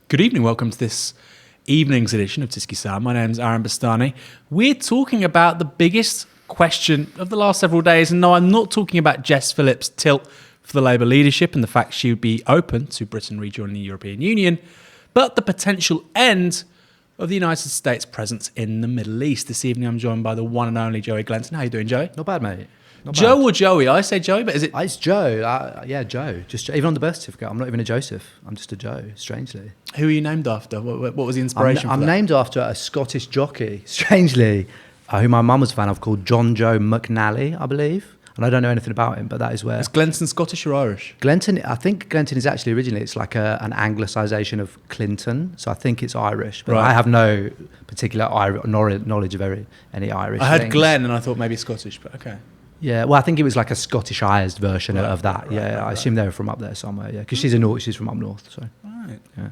Good evening, welcome to this evening's edition of Tiski Sam. My name's Aaron Bastani. We're talking about the biggest question of the last several days, and no, I'm not talking about Jess Phillips' tilt for the Labour leadership and the fact she would be open to Britain rejoining the European Union, but the potential end of the United States' presence in the Middle East. This evening I'm joined by the one and only Joe Glenton. How you doing, Joey? Not bad, mate. Not Joe bad. or Joey? I say Joey, but is it... It's Joe. Yeah, Joe. Just even on the birth certificate, I'm not even a Joseph. I'm just a Joe, strangely. Who are you named after? What was the inspiration I'm for that? named after a Scottish jockey, strangely, who my mum was a fan of, called John Joe McNally, I believe. And I don't know anything about him, but that is where... Is Glenton Scottish or Irish? Glenton, I think Glenton is actually originally, it's like an anglicisation of Clinton. So I think it's Irish, but Right. I have no particular knowledge of any Irish I heard things. Glenn and I thought maybe Scottish, but okay. Yeah, well, I think it was like a Scottish-ised version of that. Right, Yeah, I assume they were from up there somewhere. Yeah, because she's from up north. So, Right. yeah.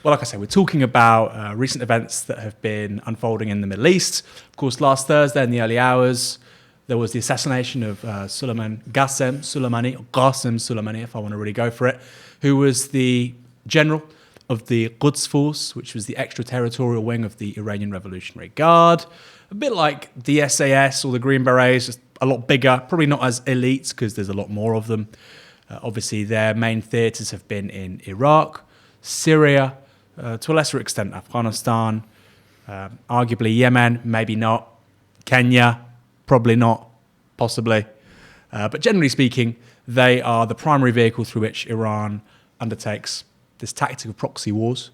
Well, like I say, we're talking about recent events that have been unfolding in the Middle East. Of course, last Thursday in the early hours, there was the assassination of Qassem Suleimani, if I want to really go for it, who was the general of the Quds Force, which was the extraterritorial wing of the Iranian Revolutionary Guard. A bit like the SAS or the Green Berets, just a lot bigger, probably not as elite because there's a lot more of them. Obviously, their main theatres have been in Iraq, Syria, to a lesser extent, Afghanistan, arguably Yemen, maybe not, Kenya, probably not, possibly. But generally speaking, they are the primary vehicle through which Iran undertakes this tactic of proxy wars.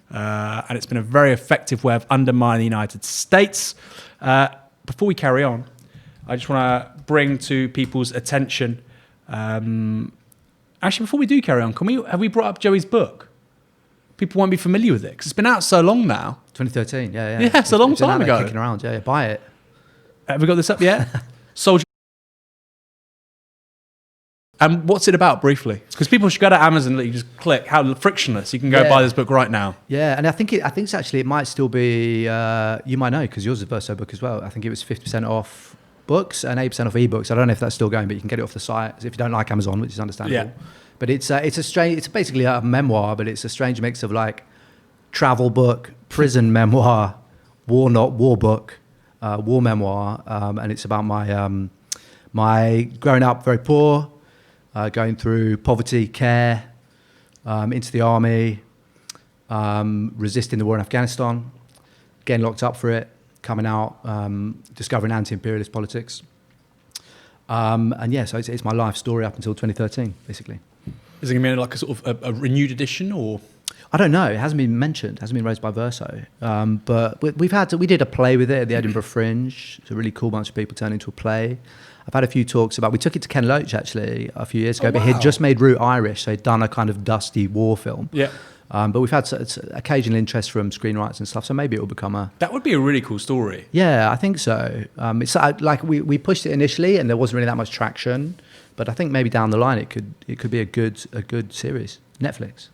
And it's been a very effective way of undermining the United States. Before we carry on, I just want to bring to people's attention. Actually, before we do carry on, have we brought up Joey's book? People won't be familiar with it because it's been out so long now. 2013, yeah. Yeah, it's a long been out time there ago. Kicking around, yeah, buy it. Have we got this up yet? Soldier. And what's it about, briefly? Because people should go to Amazon, you just click, how frictionless. You can go buy this book right now. Yeah, and I think it's actually, it might still be, you might know, because yours is a Verso book as well. I think it was 50% off books and 8% off ebooks. I don't know if that's still going, but you can get it off the site if you don't like Amazon, which is understandable. Yeah. But it's basically a memoir, but it's a strange mix of like travel book, prison memoir, war book, war memoir, and it's about my growing up very poor, going through poverty, care, into the army, resisting the war in Afghanistan, getting locked up for it, coming out, discovering anti-imperialist politics. And yeah, so it's my life story up until 2013, basically. Is it going to be like a sort of a renewed edition, or...? I don't know. It hasn't been mentioned. It hasn't been raised by Verso. But we did a play with it at the Edinburgh Fringe. It's a really cool bunch of people turned into a play. I've had a few talks about... We took it to Ken Loach, actually, a few years ago. But he'd just made Root Irish, so he'd done a kind of dusty war film. Yeah. But we've had occasional interest from screenwriters and stuff, so maybe it will become a... That would be a really cool story. Yeah, I think so. It's like we pushed it initially, and there wasn't really that much traction. But I think maybe down the line it could be a good series. Netflix.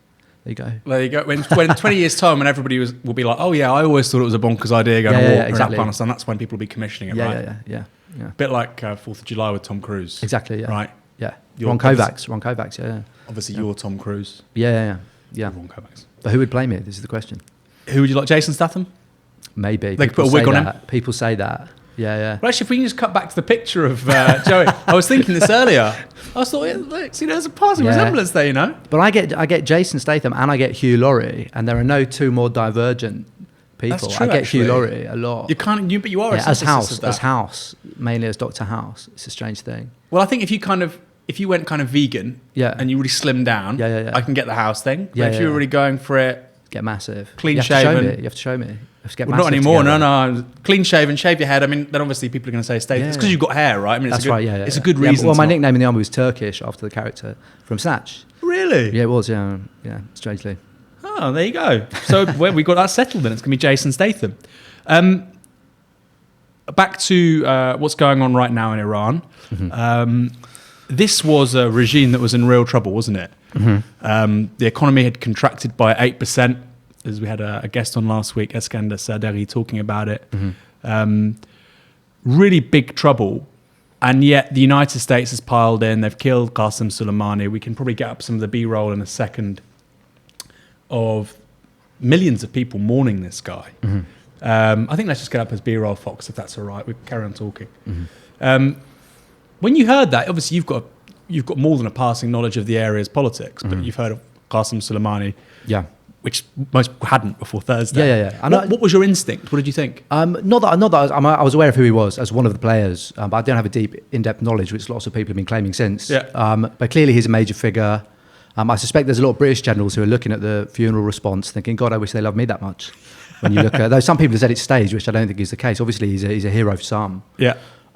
There you go. There you go. When 20 years' time, when everybody will be like, oh yeah, I always thought it was a bonkers idea going to war in Afghanistan. That's when people will be commissioning it, right? Yeah. A bit like 4th of July with Tom Cruise. Exactly, yeah. Right? Yeah. Ron Kovacs, yeah. Obviously, you're Tom Cruise. Yeah. Ron Kovacs. But who would play me? This is the question. Who would you like? Jason Statham? Maybe. They could put a wig on him. People say that. Yeah. Well, actually, if we can just cut back to the picture of Joey. I was thinking this earlier. I thought, look, see, there's a passing resemblance there, you know? But I get Jason Statham and I get Hugh Laurie, and there are no two more divergent people. That's true, I get actually. Hugh Laurie a lot. But you are as House, mainly as Dr. House. It's a strange thing. Well, I think if you went kind of vegan and you really slimmed down, I can get the House thing. But if you were really going for it, get massive, clean shaven. You have to show me. Not anymore. Together. No. Clean shaven, shave your head. I mean, then obviously people are going to say Statham. It's because you've got hair, right? I mean, that's right. Yeah. It's a good reason. Well, my nickname in the army was Turkish after the character from Snatch. Really? Yeah, it was. Yeah. Strangely. Oh, there you go. So we got that settled. Then it's going to be Jason Statham. Back to what's going on right now in Iran. Mm-hmm. This was a regime that was in real trouble, wasn't it? Mm-hmm. The economy had contracted by 8%. As we had a guest on last week, Eskander Sadeghi, talking about it. Mm-hmm. Really big trouble. And yet the United States has piled in. They've killed Qassem Suleimani. We can probably get up some of the B-roll in a second of millions of people mourning this guy. I think let's just get up as B-roll, Fox, if that's all right. We can carry on talking. When you heard that, obviously you've got more than a passing knowledge of the area's politics, but you've heard of Qassem Suleimani, which most hadn't before Thursday. What was your instinct? What did you think? Not that I was aware of who he was as one of the players, but I don't have a deep, in-depth knowledge, which lots of people have been claiming since. But clearly he's a major figure. I suspect there's a lot of British generals who are looking at the funeral response thinking, God, I wish they loved me that much. When you look at, though some people have said it's staged, which I don't think is the case. Obviously, he's a hero for some.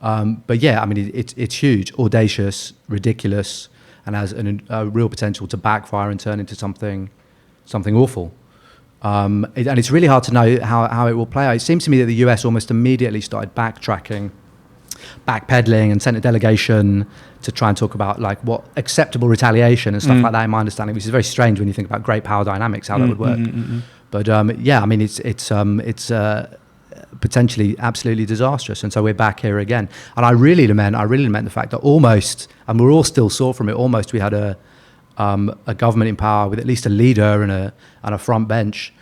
But yeah, I mean, it's huge, audacious, ridiculous, and has a real potential to backfire and turn into something awful. And it's really hard to know how it will play out. It seems to me that the US almost immediately started backpedaling and sent a delegation to try and talk about like what acceptable retaliation and stuff like that, in my understanding, which is very strange when you think about great power dynamics, how that would work. But yeah, I mean, it's potentially absolutely disastrous, and so we're back here again. And I really lament the fact that almost, and we're all still sore from it, almost we had a government in power with at least a leader and a front bench,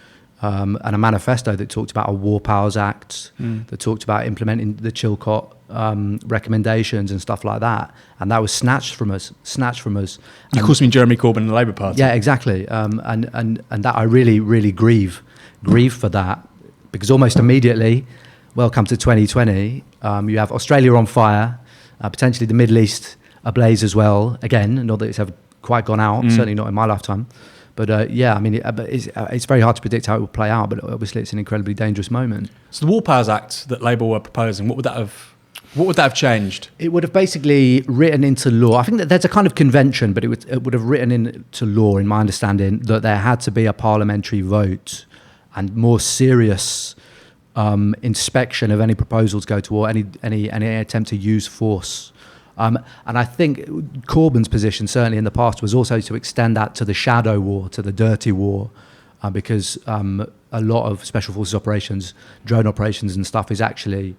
and a manifesto that talked about a War Powers Act, that talked about implementing the Chilcot recommendations and stuff like that, and that was snatched from us. You of course mean Jeremy Corbyn and the Labour Party. Yeah, exactly. And that I really grieve for that, because almost immediately, welcome to 2020. You have Australia on fire, potentially the Middle East ablaze as well. Again, not that it's ever quite gone out, certainly not in my lifetime. But yeah, I mean, it's very hard to predict how it will play out, but obviously it's an incredibly dangerous moment. So the War Powers Act that Labour were proposing, what would that have changed? It would have basically written into law. I think that there's a kind of convention, but it would have written into law, in my understanding, that there had to be a parliamentary vote and more serious inspection of any proposals go to war, any attempt to use force. And I think Corbyn's position, certainly in the past, was also to extend that to the shadow war, to the dirty war, because a lot of special forces operations, drone operations and stuff is actually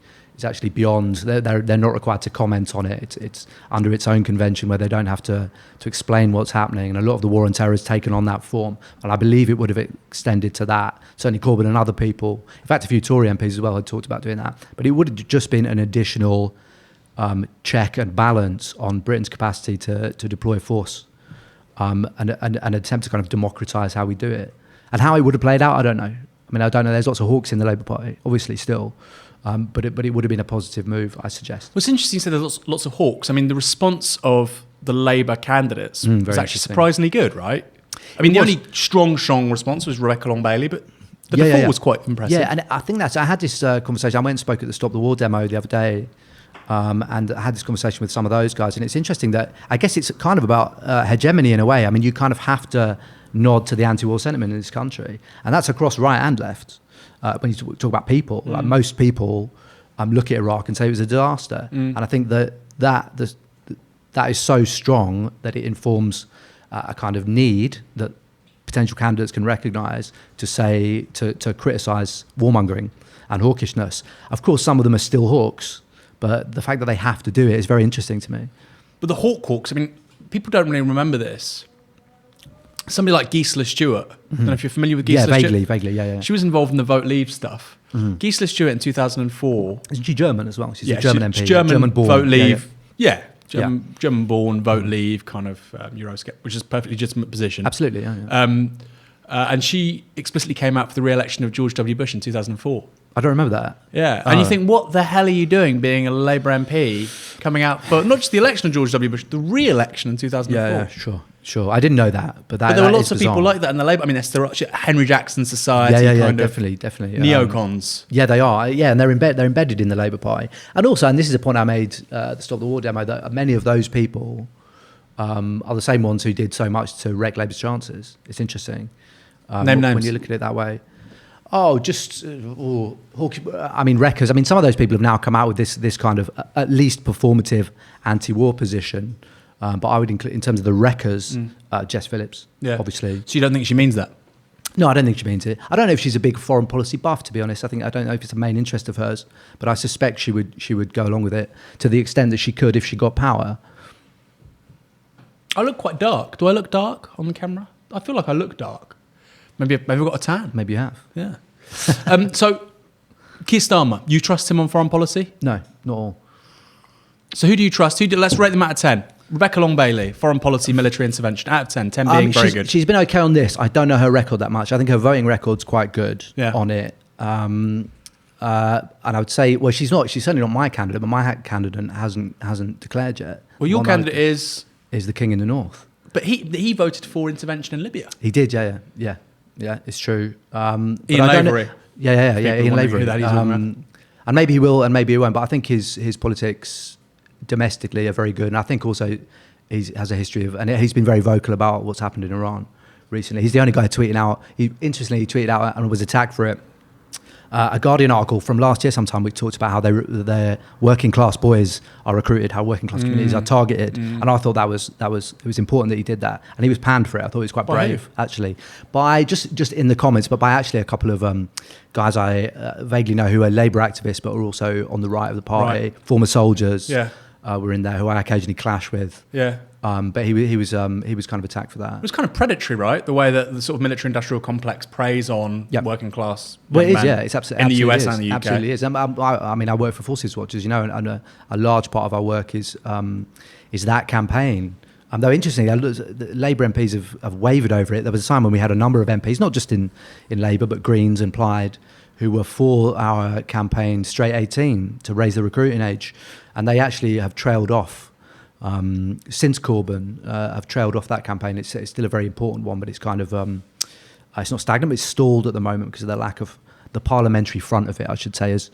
beyond. They're not required to comment on it. It's under its own convention where they don't have to explain what's happening. And a lot of the war on terror has taken on that form. And I believe it would have extended to that. Certainly Corbyn and other people, in fact, a few Tory MPs as well had talked about doing that. But it would have just been an additional check and balance on Britain's capacity to deploy force, and an attempt to kind of democratise how we do it. And how it would have played out, I don't know. I mean, I don't know. There's lots of hawks in the Labour Party, obviously still. But it would have been a positive move, I suggest. Well, it's interesting you said there's lots of hawks. I mean, the response of the Labour candidates was actually surprisingly good, right? I mean, the only strong response was Rebecca Long-Bailey, but the default was quite impressive. Yeah, and I think I had this conversation. I went and spoke at the Stop the War demo the other day, and I had this conversation with some of those guys. And it's interesting that I guess it's kind of about hegemony in a way. I mean, you kind of have to nod to the anti-war sentiment in this country, and that's across right and left. When you talk about people, like most people look at Iraq and say it was a disaster. And I think that is so strong that it informs a kind of need that potential candidates can recognise to say, to criticise warmongering and hawkishness. Of course, some of them are still hawks, but the fact that they have to do it is very interesting to me. But the hawks, I mean, people don't really remember this. Somebody like Gisela Stewart, I don't know if you're familiar with Gisela Stewart. Vaguely, yeah. She was involved in the Vote Leave stuff. Gisela Stewart in 2004. Isn't she German as well? She's a German MP. German-born Vote Leave. German-born Vote Leave kind of Eurosceptic, which is a perfectly legitimate position. Absolutely, yeah. And she explicitly came out for the re-election of George W. Bush in 2004. I don't remember that. Yeah, and you think, what the hell are you doing being a Labour MP coming out for not just the election of George W. Bush, the re-election in 2004? Yeah, sure. I didn't know that, but there were lots of people like that in the Labour. I mean, Henry Jackson Society. Definitely. Neocons. Yeah, they are. Yeah, and they're embedded in the Labour Party. And also, and this is a point I made at the Stop the War demo, that many of those people are the same ones who did so much to wreck Labour's chances. It's interesting. Name names. When you look at it that way. Wreckers. I mean, some of those people have now come out with this kind of at least performative anti-war position. But I would include, in terms of the wreckers, Jess Phillips, obviously. So you don't think she means that? No, I don't think she means it. I don't know if she's a big foreign policy buff, to be honest. I don't know if it's a main interest of hers, but I suspect she would go along with it to the extent that she could if she got power. I look quite dark. Do I look dark on the camera? I feel like I look dark. Maybe I've got a tan. Maybe you have. Yeah. So, Keir Starmer, you trust him on foreign policy? No, not all. So who do you trust? Let's rate them out of 10. Rebecca Long-Bailey, foreign policy, military intervention, out of 10. 10 being very good. She's been okay on this. I don't know her record that much. I think her voting record's quite good on it. And I would say, well, she's certainly not my candidate, but my candidate hasn't declared yet. Well, your candidate is the King in the North. But he voted for intervention in Libya. He did, yeah, it's true. Ian Lavery. Yeah, Ian Lavery. Who that is, and maybe he will, and maybe he won't. But I think his politics domestically are very good, and I think also he has a history of, and he's been very vocal about what's happened in Iran recently. He's the only guy tweeting out. He tweeted out and was attacked for it. A Guardian article from last year sometime, we talked about how their working class boys are recruited, how working class communities are targeted, and I thought it was important that he did that, and he was panned for it. I thought he was quite brave, actually, by just in the comments, but by actually a couple of guys I vaguely know who are Labour activists, but are also on the right of the party, former soldiers. Were in there who I occasionally clash with. But he was kind of attacked for that. It was kind of predatory, right? The way that the sort of military-industrial complex preys on working class. Well, it is, it's absolutely in the US and the UK. Absolutely is. I mean, I work for Forces Watch, as you know, and a large part of our work is that campaign. Though interestingly, the Labour MPs have wavered over it. There was a time when we had a number of MPs, not just in Labour, but Greens and Plaid, who were for our campaign Straight 18 to raise the recruiting age, and they actually have trailed off. Since Corbyn have trailed off that campaign. It's still a very important one, but it's kind of it's not stagnant, but it's stalled at the moment because of the lack of the parliamentary front of it, I should say, has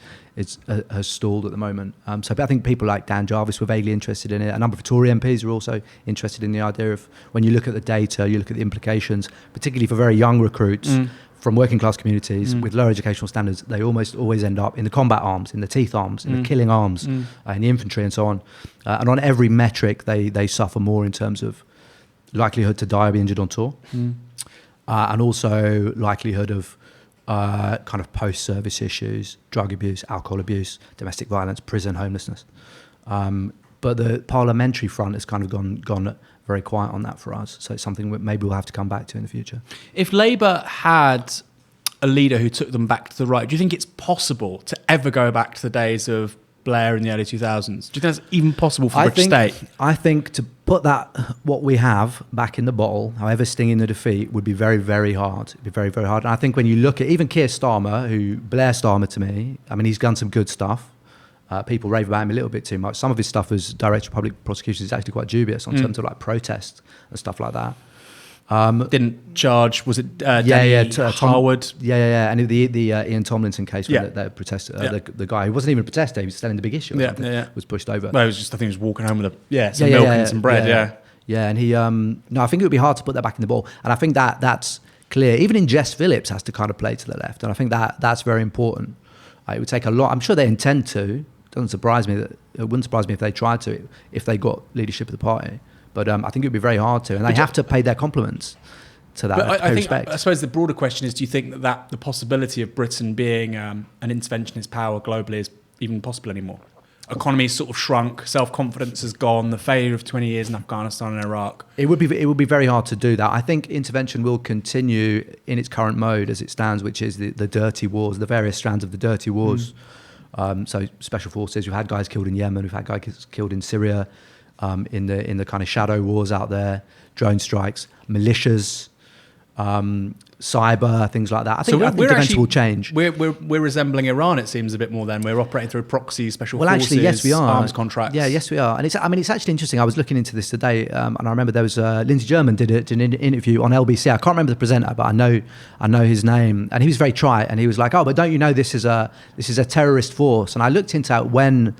stalled at the moment. So I think people like Dan Jarvis were vaguely interested in it. A number of Tory MPs are also interested in the idea of, when you look at the data, you look at the implications, particularly for very young recruits from working class communities with lower educational standards, they almost always end up in the combat arms, in the teeth arms, in the killing arms, in the infantry and so on. And on every metric, they suffer more in terms of likelihood to die or be injured on tour, and also likelihood of kind of post-service issues, drug abuse, alcohol abuse, domestic violence, prison, homelessness. But the parliamentary front has kind of gone very quiet on that for us. So it's something that maybe we'll have to come back to in the future. If Labour had a leader who took them back to the right, do you think it's possible to ever go back to the days of Blair in the early 2000s? Do you think that's even possible for British state? I think to put what we have back in the bottle, however stinging the defeat, would be very, very hard. It'd be very, very hard. And I think when you look at even Keir Starmer, Blair Starmer to me, I mean, he's done some good stuff. People rave about him a little bit too much. Some of his stuff as Director of Public Prosecutions is actually quite dubious on terms of like protest and stuff like that. Didn't charge, was it Danny Harwood? And the Ian Tomlinson case where the protester, the guy who wasn't even a protester, he was selling the big issue was pushed over. Well, it was just, I think he was walking home with some milk and some bread, and he, no, I think it would be hard to put that back in the ball. And I think that's clear. Even in Jess Phillips has to kind of play to the left. And I think that's very important. It would take a lot. I'm sure they intend to. It wouldn't surprise me if they tried to, if they got leadership of the party. But I think it would be very hard to, and they have to pay their compliments to that. But I suppose the broader question is: do you think that the possibility of Britain being an interventionist power globally is even possible anymore? Economy's sort of shrunk, self-confidence has gone. The failure of 20 years in Afghanistan and Iraq. It would be very hard to do that. I think intervention will continue in its current mode as it stands, which is the dirty wars, the various strands of the dirty wars. So special forces. We've had guys killed in Yemen. We've had guys killed in Syria. In the kind of shadow wars out there, drone strikes, militias, cyber, things like that. I think intervention will change. We're resembling Iran, it seems, a bit more then. We're operating through proxies, special forces, actually, yes, we are. Arms contracts. Yeah, yes, we are. And it's actually interesting. I was looking into this today, and I remember there was Lindsay German did an interview on LBC. I can't remember the presenter, but I know his name. And he was very trite, and he was like, "Oh, but don't you know this is a terrorist force?" And I looked into when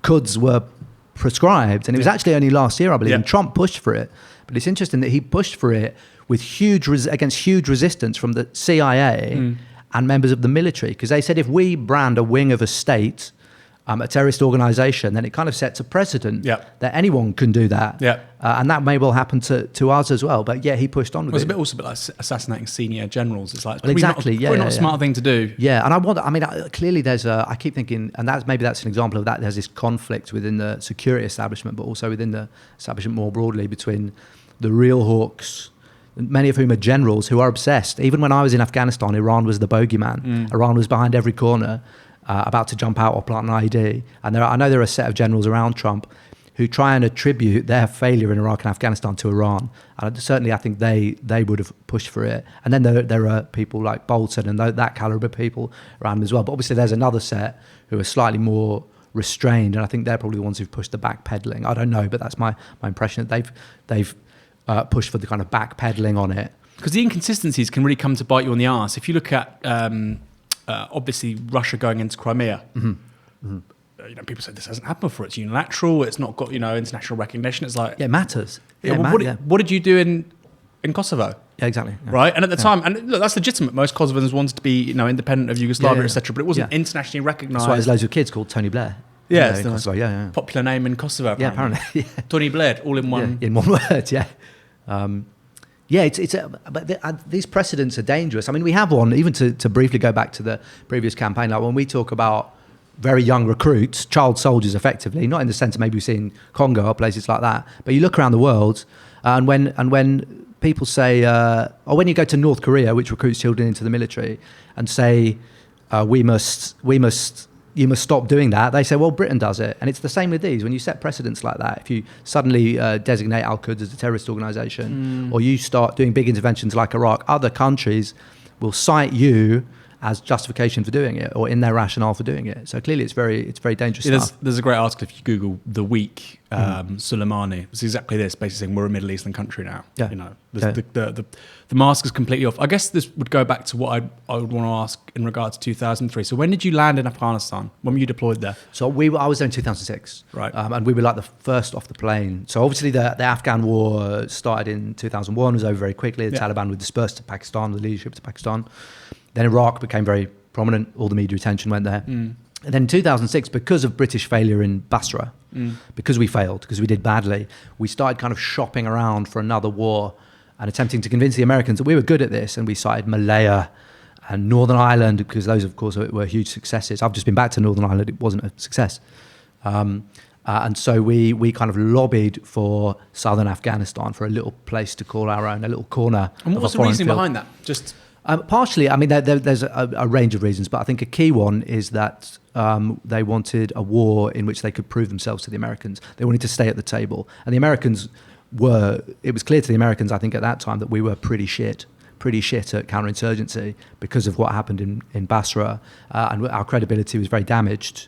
Quds were prescribed, and it was actually only last year, I believe, and Trump pushed for it. But it's interesting that he pushed for it with against huge resistance from the CIA and members of the military, because they said if we brand a wing of a state a terrorist organization, then it kind of sets a precedent that anyone can do that. And that may well happen to us as well. But he pushed on with it. It's also a bit like assassinating senior generals. It's like, probably not a smart thing to do. Yeah, and clearly I keep thinking, and that's an example of that. There's this conflict within the security establishment, but also within the establishment more broadly between the real hawks many of whom are generals who are obsessed. Even when I was in Afghanistan, Iran was the bogeyman. Iran was behind every corner, about to jump out or plant an IED. And I know there are a set of generals around Trump who try and attribute their failure in Iraq and Afghanistan to Iran. And certainly I think they would have pushed for it. And then there are people like Bolton and that caliber of people around them as well. But obviously there's another set who are slightly more restrained, and I think they're probably the ones who've pushed the backpedaling. I don't know, but that's my impression, that they've pushed for the kind of backpedaling on it. Because the inconsistencies can really come to bite you on the arse. If you look at, obviously, Russia going into Crimea, people say this hasn't happened before. It's unilateral. It's not got international recognition. It's like it matters. What did you do in Kosovo? Yeah, exactly. Yeah. Right, and at the time, and look, that's legitimate. Most Kosovans wanted to be independent of Yugoslavia, etc. But it wasn't internationally recognised. That's why there's loads of kids called Tony Blair. Yeah, in Kosovo. Yeah. Popular name in Kosovo. Apparently. Yeah, apparently. Yeah. Tony Blair, all in one. Yeah, in one word. Yeah. But these precedents are dangerous. I mean, we have one, even to briefly go back to the previous campaign, like when we talk about very young recruits, child soldiers effectively, not in the sense of maybe we've seen Congo or places like that, but you look around the world and when people say, or when you go to North Korea, which recruits children into the military, and say, you must stop doing that, they say, well, Britain does it. And it's the same with these. When you set precedents like that, if you suddenly designate Al-Quds as a terrorist organisation, or you start doing big interventions like Iraq, other countries will cite you as justification for doing it, or in their rationale for doing it. So clearly it's very dangerous stuff. There's a great article if you Google the week, Suleimani. It's exactly this, basically saying we're a Middle Eastern country now. Yeah. The mask is completely off. I guess this would go back to what I would want to ask in regard to 2003. So when did you land in Afghanistan? When were you deployed there? So I was there in 2006. Right. And we were like the first off the plane. So obviously the Afghan war started in 2001, was over very quickly. The Taliban were dispersed to Pakistan, the leadership to Pakistan. Then Iraq became very prominent. All the media attention went there. And then in 2006, because of British failure in Basra, because we failed, because we did badly, we started kind of shopping around for another war and attempting to convince the Americans that we were good at this. And we cited Malaya and Northern Ireland, because those, of course, were huge successes. I've just been back to Northern Ireland. It wasn't a success. And so we kind of lobbied for southern Afghanistan, for a little place to call our own, a little corner. And what was the reasoning behind that? Just... partially, I mean, there's a range of reasons, but I think a key one is that they wanted a war in which they could prove themselves to the Americans. They wanted to stay at the table. And the Americans it was clear to the Americans, I think, at that time that we were pretty shit at counterinsurgency because of what happened in Basra, and our credibility was very damaged.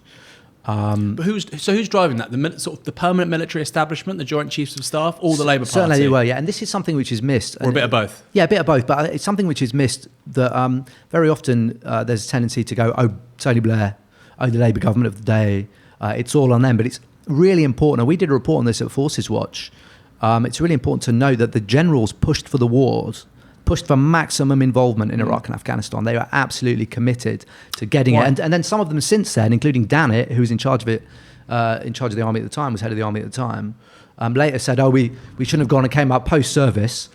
But who's driving that? The permanent military establishment, the Joint Chiefs of Staff, or the Labour Party? Certainly they were, yeah. And this is something which is missed. Or a bit of both? Yeah, a bit of both. But it's something which is missed that very often there's a tendency to go, oh, Tony Blair, oh, the Labour government of the day, it's all on them. But it's really important. And we did a report on this at Forces Watch. It's really important to know that the generals pushed for the wars, pushed for maximum involvement in Iraq and Afghanistan. They were absolutely committed to getting it. And then some of them since then, including Dannett, who was in charge of it, in charge of the army at the time, was head of the army at the time, later said, oh, we shouldn't have gone, and came out post-service,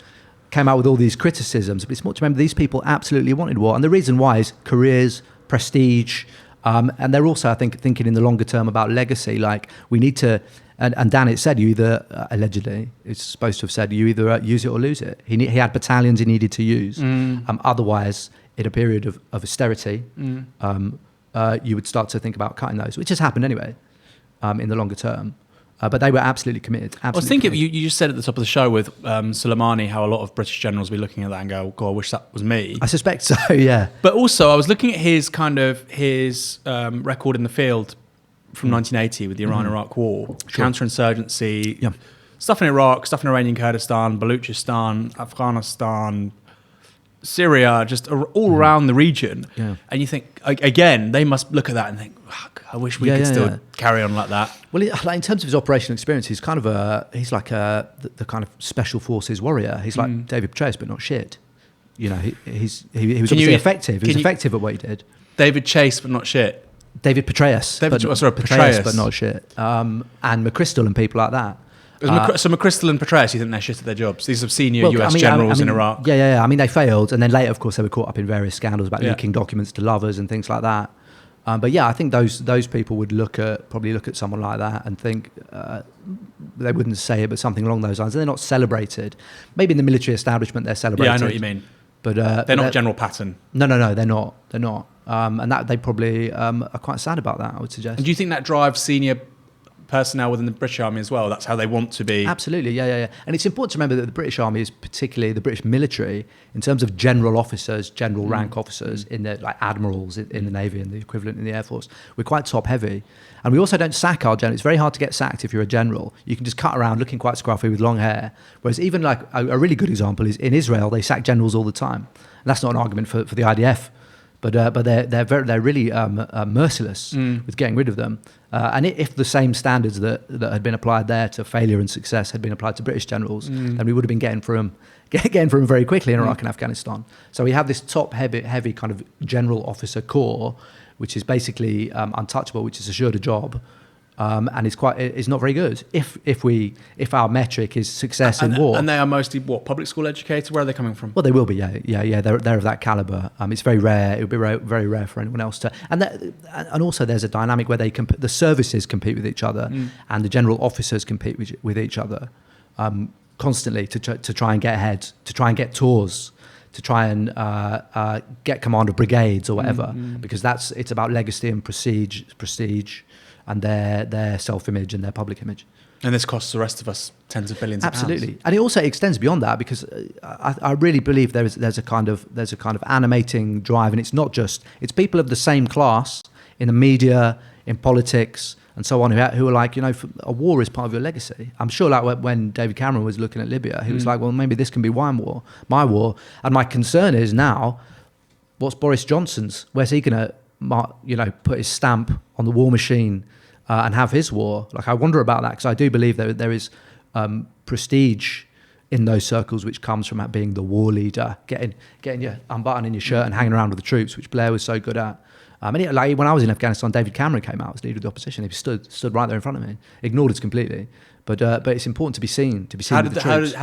came out with all these criticisms. But it's important to remember these people absolutely wanted war. And the reason why is careers, prestige, and they're also, I think, thinking in the longer term about legacy. Like, we need to... And Dan, it said you either, allegedly, it's supposed to have said you either use it or lose it. He had battalions he needed to use. Otherwise, in a period of austerity, you would start to think about cutting those, which has happened anyway in the longer term. But they were absolutely committed. I was thinking, you just said at the top of the show with Suleimani how a lot of British generals will be looking at that and go, God, I wish that was me. I suspect so, yeah. But also, I was looking at his record in the field from 1980 with the Iran-Iraq war, counterinsurgency, stuff in Iraq, stuff in Iranian Kurdistan, Baluchistan, Afghanistan, Syria, just all around the region. Yeah. And you think, again, they must look at that and think, I wish we could still carry on like that. Well, like in terms of his operational experience, he's kind of the kind of special forces warrior. He's like David Petraeus, but not shit. You know, he was obviously effective. He was effective at what he did. David Chase, but not shit. David Petraeus. Petraeus, but not shit. And McChrystal and people like that. So McChrystal and Petraeus, you think they're shit at their jobs? These are senior US generals in Iraq. Yeah. I mean, they failed. And then later, of course, they were caught up in various scandals about leaking documents to lovers and things like that. But yeah, I think those people would probably look at someone like that and think, they wouldn't say it, but something along those lines. They're not celebrated. Maybe in the military establishment they're celebrated. Yeah, I know what you mean. But they're not General Patton. No, they're not. They're not. And that they probably are quite sad about that, I would suggest. And do you think that drives senior personnel within the British Army as well? That's how they want to be. Absolutely, yeah. And it's important to remember that the British Army is, particularly the British military, in terms of general officers, general rank officers, in the like admirals in the Navy and the equivalent in the Air Force, we're quite top heavy. And we also don't sack our generals. It's very hard to get sacked if you're a general. You can just cut around looking quite scruffy with long hair. Whereas even like a really good example is in Israel, they sack generals all the time. And that's not an argument for the IDF. But they're really merciless with getting rid of them. And if the same standards that had been applied there to failure and success had been applied to British generals, then we would have been getting for them very quickly in Iraq and Afghanistan. So we have this top heavy kind of general officer corps, which is basically untouchable, which is assured a job. And it's not very good if our metric is success in war. And they are mostly public school educated. Where are they coming from? Well, they will be, yeah. They're of that caliber. It's very rare. It would be very rare for anyone else to. And also, there's a dynamic where the services compete with each other, and the general officers compete with each other constantly to try and get ahead, to try and get tours, to try and get command of brigades or whatever, because it's about legacy and prestige. And their self-image and their public image. And this costs the rest of us tens of billions of pounds. Absolutely. And it also extends beyond that, because I really believe there's a kind of animating drive, and it's people of the same class in the media, in politics, and so on, who are like, a war is part of your legacy. I'm sure like when David Cameron was looking at Libya, he was like, well, maybe this can be my war. And my concern is now, what's Boris Johnson's? Where's he going to put his stamp on the war machine and have his war? Like, I wonder about that, because I do believe there is prestige in those circles which comes from being the war leader, getting your unbuttoning your shirt and hanging around with the troops, which Blair was so good at. Like when I was in Afghanistan, David Cameron came out as leader of the opposition. He stood right there in front of me, ignored us completely. But it's important to be seen. How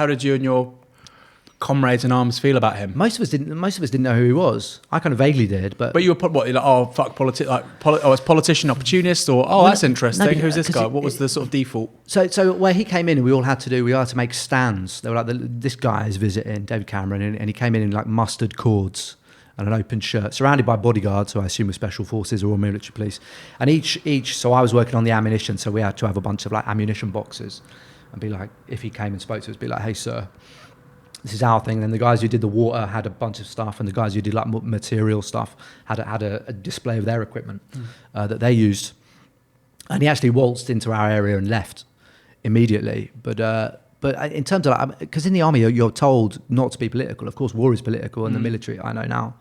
did you and your comrades in arms feel about him? Most of us didn't know who he was. I kind of vaguely did, but you were like, fuck politics, it's politician opportunist, or that's interesting. Who's this guy? What was the sort of default? So where he came in, we had to make stands. They were like, this guy is visiting David Cameron, and he came in like mustard cords and an open shirt, surrounded by bodyguards, who I assume were special forces or military police. And each. So I was working on the ammunition, so we had to have a bunch of like ammunition boxes, and be like, if he came and spoke to us, be like, hey sir, this is our thing. And then the guys who did the water had a bunch of stuff, and the guys who did like material stuff had a display of their equipment that they used. And he actually waltzed into our area and left immediately. But in terms of, because in the army you're told not to be political. Of course, war is political, and the military, I know now,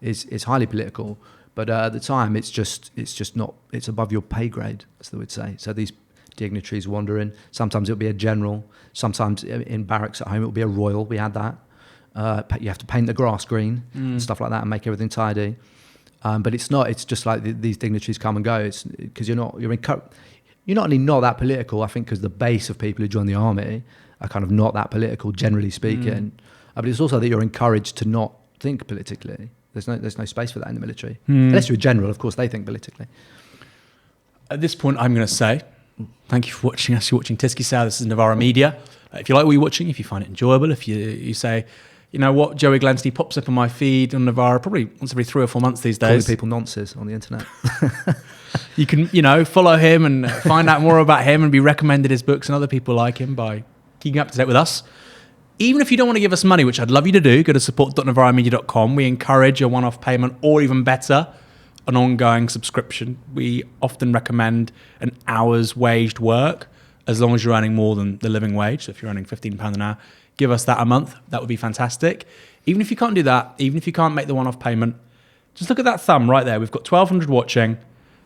is highly political. But at the time, it's just not. It's above your pay grade, as they would say. So these dignitaries wander in. Sometimes it'll be a general. Sometimes in barracks at home it'll be a royal. We had that. You have to paint the grass green and stuff like that, and make everything tidy. But it's not. It's just like these dignitaries come and go. It's because you're not only not that political. I think because the base of people who join the army are kind of not that political, generally speaking. But it's also that you're encouraged to not think politically. There's no space for that in the military, unless you're a general. Of course, they think politically. At this point, I'm going to say, thank you for watching us. You're watching Tisky Sow. This is Novara Media. If you like what you're watching, if you find it enjoyable, if you say, you know what, Joey Glenton, he pops up on my feed on Novara probably once every 3 or 4 months these days. Calling people nonces on the internet. You can, follow him and find out more about him and be recommended his books and other people like him by keeping up to date with us. Even if you don't want to give us money, which I'd love you to do, go to support.novaramedia.com. We encourage a one-off payment, or even better, an ongoing subscription. We often recommend an hour's waged work, as long as you're earning more than the living wage. So if you're earning £15 an hour, give us that a month. That would be fantastic. Even if you can't do that, even if you can't make the one-off payment, just look at that thumb right there. We've got 1,200 watching,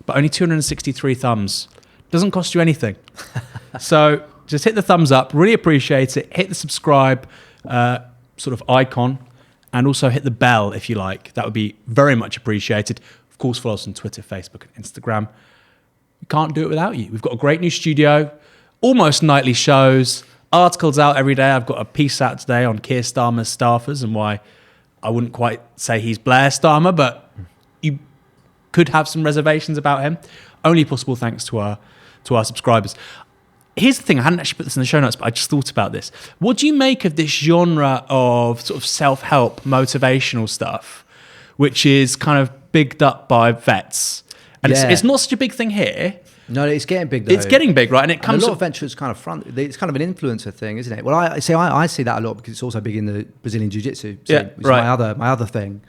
but only 263 thumbs. Doesn't cost you anything. So just hit the thumbs up. Really appreciate it. Hit the subscribe sort of icon, and also hit the bell if you like. That would be very much appreciated. Of course, follow us on Twitter, Facebook, and Instagram. We can't do it without you. We've got a great new studio, almost nightly shows, articles out every day. I've got a piece out today on Keir Starmer's staffers and why I wouldn't quite say he's Blair Starmer, but could have some reservations about him. Only possible thanks to our subscribers. Here's the thing, I hadn't actually put this in the show notes, but I just thought about this. What do you make of this genre of sort of self-help, motivational stuff, which is kind of bigged up by vets? And it's not such a big thing here. No, it's getting big though. It's getting big, right? And it comes a lot of ventures kind of it's kind of an influencer thing, isn't it? Well, I see that a lot because it's also big in the Brazilian Jiu-Jitsu scene, which is my other thing.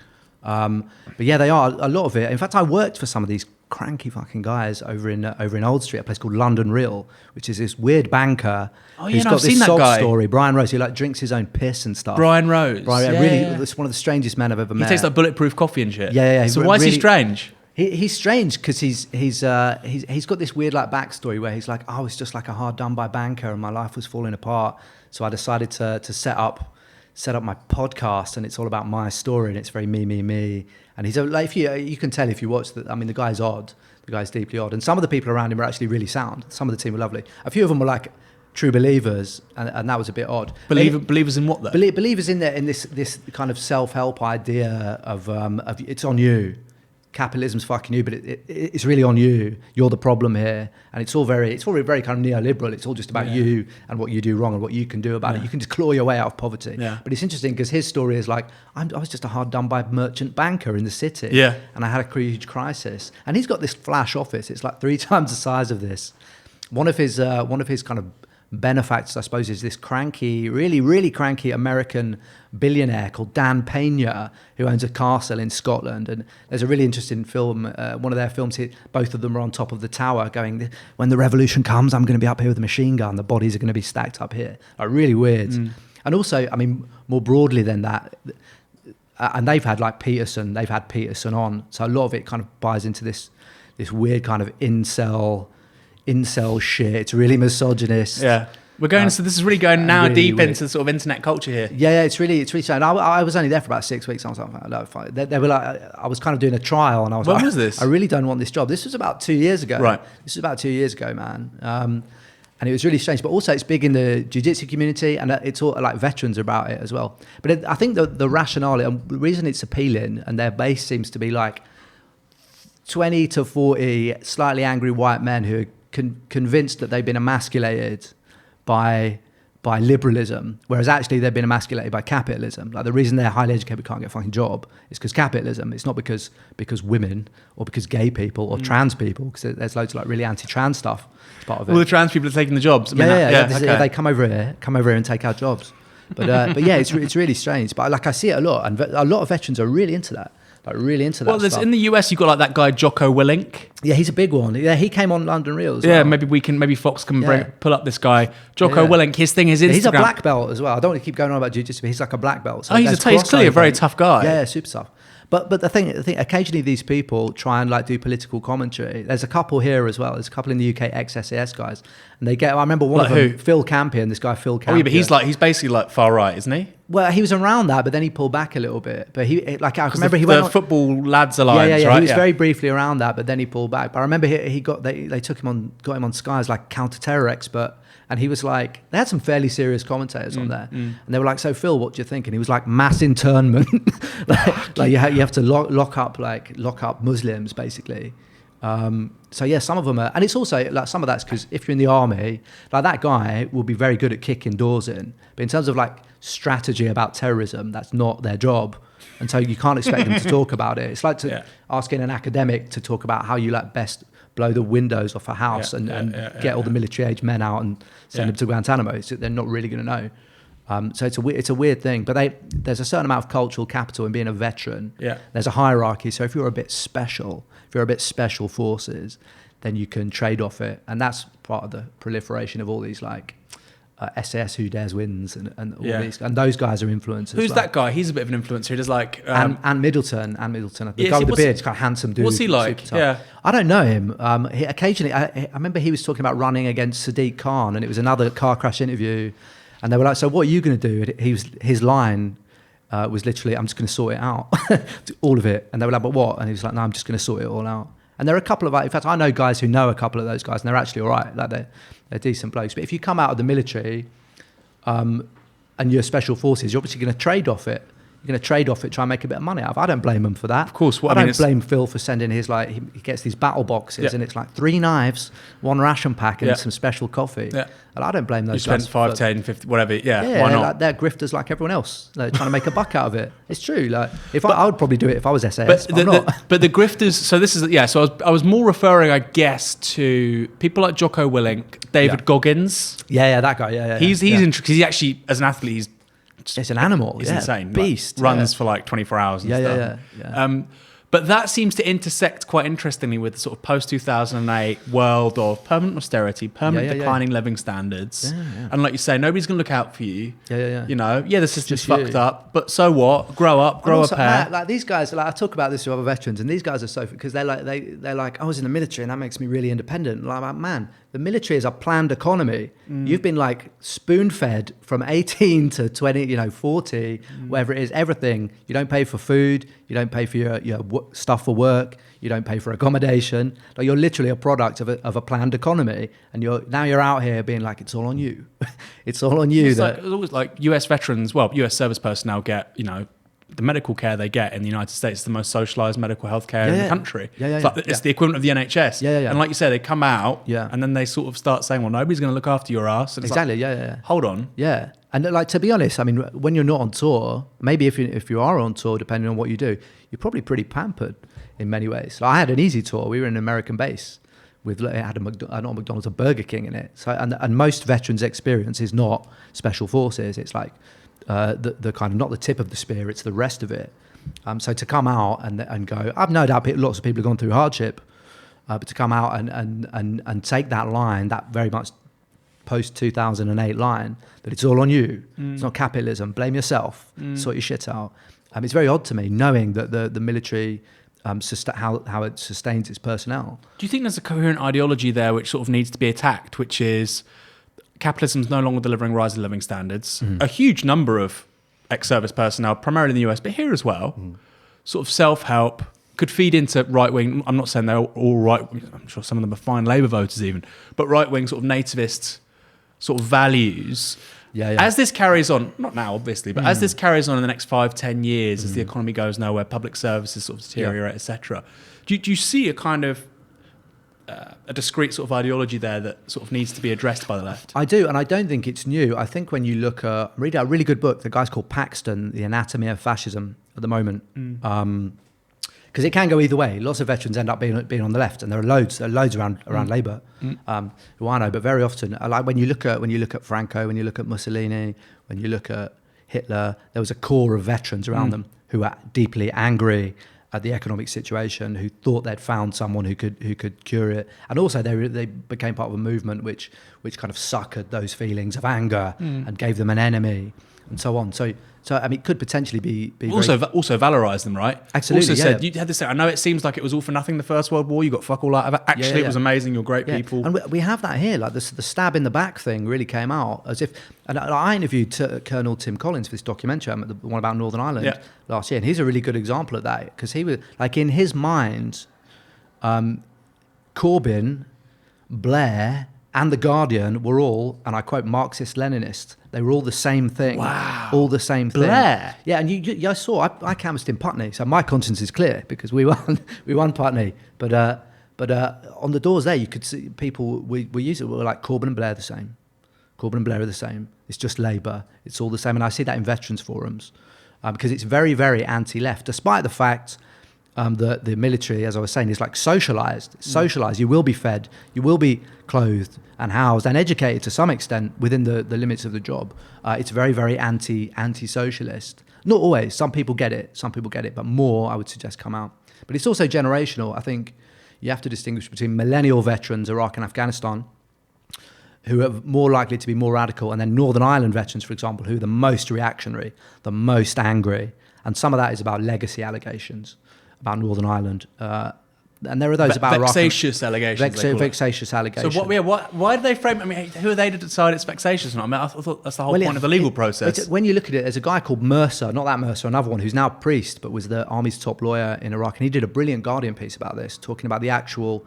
But yeah, they are a lot of it. In fact, I worked for some of these cranky fucking guys over in Old Street, a place called London Real, which is this weird banker who's got this sob story. Brian Rose, who like drinks his own piss and stuff. Brian Rose, it's one of the strangest men I've ever met. He tastes like bulletproof coffee and shit. Yeah. So why is he strange? He's strange because he's got this weird like backstory where he's like, I was just like a hard done by banker and my life was falling apart, so I decided to set up my podcast, and it's all about my story, and it's very me. And he's like, if you can tell if you watch that. I mean, the guy's odd. The guy's deeply odd, and some of the people around him are actually really sound. Some of the team were lovely. A few of them were like true believers, and that was a bit odd. Believers in what though? Believers in this kind of self-help idea of it's on you. Capitalism's fucking you, but it's really on you. You're the problem here, and it's all very kind of neoliberal. It's all just about you and what you do wrong and what you can do about it. You can just claw your way out of poverty. Yeah. But it's interesting because his story is like, I was just a hard done by merchant banker in the city, and I had a huge crisis. And he's got this flash office. It's like 3 times the size of this. One of his kind of benefactors, I suppose, is this cranky, really cranky American billionaire called Dan Pena, who owns a castle in Scotland. And there's a really interesting film, one of their films, both of them are on top of the tower going, when the revolution comes, I'm going to be up here with a machine gun, the bodies are going to be stacked up here. Like, really weird. And also, I mean, more broadly than that, and they've had Peterson on, so a lot of it kind of buys into this weird kind of incel shit. It's really misogynist. Yeah. We're going, so this is really going now really deep weird. into sort of internet culture here. Yeah, it's really sad. I was only there for about 6 weeks. I was like, no, fine. They were like, I was kind of doing a trial, and I was when was this? I really don't want this job. This was about 2 years ago. Right. This was about 2 years ago, man. And it was really strange. But also, it's big in the jiu-jitsu community, and it's all like veterans are about it as well. But I think the rationale, and the reason it's appealing, and their base seems to be like 20 to 40 slightly angry white men who are convinced that they've been emasculated by liberalism, whereas actually they've been emasculated by capitalism. Like, the reason they're highly educated but can't get a fucking job is because capitalism. It's not because women or because gay people or trans people, because there's loads of like really anti-trans stuff as part of it. All the trans people are taking the jobs. I mean, okay. They come over here and take our jobs. But yeah, it's really strange. But like, I see it a lot, and a lot of veterans are really into that. Like, really into that. Well, stuff. In the US, you've got like that guy Jocko Willink. Yeah, he's a big one. Yeah, he came on London Real as well. Yeah, maybe Fox can pull up this guy Jocko Willink. His thing is Instagram. He's a black belt as well. I don't want to keep going on about jiu-jitsu, but he's like a black belt. So he's clearly a very tough guy. Yeah, super tough. But the thing, occasionally these people try and like do political commentary. There's a couple here as well. There's a couple in the UK, ex-SAS guys, and they get. I remember one of them, Phil Campion. This guy Phil Campion. Oh yeah, but he's basically like far right, isn't he? Well, he was around that, but then he pulled back a little bit. But I remember he went on the Football Lads Alliance, right? He was very briefly around that, but then he pulled back. But I remember they took him on, got him on Sky as like counter-terror expert. And he was like, they had some fairly serious commentators on there. And they were like, so Phil, what do you think? And he was like, mass internment. like you have to lock up Muslims, basically. So yeah, some of them are, and it's also like some of that's because if you're in the army, like that guy will be very good at kicking doors in. But in terms of like strategy about terrorism, that's not their job. And so you can't expect them to talk about it. It's like asking an academic to talk about how you like best blow the windows off a house and get all the military age men out and send them to Guantanamo. So they're not really going to know. So it's a weird thing. But there's a certain amount of cultural capital in being a veteran. Yeah. There's a hierarchy. So if you're a bit special forces, then you can trade off it. And that's part of the proliferation of all these like SAS Who Dares Wins and all these, and those guys are influencers. Who's that guy? He's a bit of an influencer. He does like and Middleton, the guy with the beard, he's kind of handsome dude. What's he like? Yeah, I don't know him. He occasionally, I remember he was talking about running against Sadiq Khan, and it was another car crash interview, and they were like, "So what are you going to do?" His line was literally, "I'm just going to sort it out, all of it." And they were like, "But what?" And he was like, "No, I'm just going to sort it all out." And there are a couple of, in fact, I know guys who know a couple of those guys, and they're actually all right. Like they're decent blokes. But if you come out of the military, and you're special forces, you're obviously going to trade off it. You're going to trade off it, try and make a bit of money out of it. I don't blame him for that. Of course. I don't blame Phil for sending his, like, he gets these battle boxes and it's like 3 knives, 1 ration pack and some special coffee. Yeah. And I don't blame those guys. You spend 5, 10, 50, whatever. Yeah, why not? Like, they're grifters like everyone else. They're trying to make a buck out of it. It's true. Like, I would probably do it if I was SAS, but I'm not. But the grifters, so this is, so I was more referring, I guess, to people like Jocko Willink, David Goggins. Yeah, that guy. Yeah. He's interesting because he actually, as an athlete, it's an animal. He's insane. Beast. Like, runs for like 24 hours and stuff. Yeah. But that seems to intersect quite interestingly with the sort of post-2008 world of permanent austerity, permanent declining living standards. And like you say, nobody's going to look out for you. You know, the system's fucked up, but so what? Grow up, grow a pair. Like these guys, like I talk about this with other veterans, and these guys are so, because they're like, I was in the military and that makes me really independent. Like, man, the military is a planned economy. You've been like spoon-fed from 18 to 20, 40, whatever it is, everything. You don't pay for food. You don't pay for your stuff for work. You don't pay for accommodation. Like, you're literally a product of a planned economy. And you're out here being like, it's all on you. It's all on you. It's always like US veterans, US service personnel get, the medical care they get in the United States is the most socialised medical health care in the country. It's the equivalent of the NHS. And like you say, they come out and then they sort of start saying, well, nobody's going to look after your ass. And exactly, hold on. Yeah. And like, to be honest, I mean, when you're not on tour, maybe if you are on tour, depending on what you do, you're probably pretty pampered in many ways. So I had an easy tour. We were in an American base with, it had not a McDonald's, a Burger King in it. So and most veterans' experience is not special forces. It's like the kind of, not the tip of the spear, it's the rest of it. So to come out and go, I've no doubt lots of people have gone through hardship, but to come out and take that line, that very much post-2008 line, that it's all on you, it's not capitalism, blame yourself, sort your shit out. It's very odd to me, knowing that the military, how it sustains its personnel. Do you think there's a coherent ideology there which sort of needs to be attacked, which is capitalism's no longer delivering rising living standards? A huge number of ex-service personnel, primarily in the US, but here as well, sort of self-help, could feed into right-wing, I'm not saying they're all right, I'm sure some of them are fine Labour voters even, but right-wing sort of nativist sort of values. As this carries on, not now obviously, but as this carries on in the next 5-10 years, as the economy goes nowhere, public services sort of deteriorate, etc., do you see a kind of a discrete sort of ideology there that sort of needs to be addressed by the left? I do, and I don't think it's new. I think when you look at, read a really good book, the guy's called Paxton, The Anatomy of Fascism, at the moment. Because it can go either way. Lots of veterans end up being on the left, and there are loads around Labour, who I know. But very often, like when you look at Franco, when you look at Mussolini, when you look at Hitler, there was a core of veterans around them who were deeply angry at the economic situation, who thought they'd found someone who could cure it, and also they became part of a movement which kind of suckered those feelings of anger and gave them an enemy, and so on. So I mean, it could potentially be also valorise them, right? Absolutely. Also said, you had this. I know it seems like it was all for nothing, the First World War. You got fuck all out of it. Actually, it was amazing. You're great people. And we have that here. Like the stab in the back thing really came out as if. And I interviewed Colonel Tim Collins for this documentary, the one about Northern Ireland last year, and he's a really good example of that, because he was like, in his mind, Corbyn, Blair, and The Guardian were all, and I quote, Marxist-Leninist. They were all the same thing. Wow. All the same thing. Blair? Yeah, and I canvassed in Putney, so my conscience is clear because we won Putney. But on the doors there, you could see people, we use it, were like, Corbyn and Blair the same. Corbyn and Blair are the same. It's just Labour. It's all the same. And I see that in veterans forums because it's very, very anti-left, despite the fact that the military, as I was saying, is like socialised. Socialised. You will be fed. You will be clothed and housed and educated to some extent within the limits of the job. It's very, very anti-socialist. Not always. Some people get it. But more, I would suggest, come out. But it's also generational. I think you have to distinguish between millennial veterans, Iraq and Afghanistan, who are more likely to be more radical, and then Northern Ireland veterans, for example, who are the most reactionary, the most angry. And some of that is about legacy allegations about Northern Ireland. And there are those about vexatious allegations. Vexatious allegations. So why do they frame? I mean, who are they to decide it's vexatious or not? I mean, I thought that's the whole point of the legal process. When you look at it, there's a guy called Mercer, not that Mercer, another one, who's now a priest, but was the army's top lawyer in Iraq, and he did a brilliant Guardian piece about this, talking about the actual,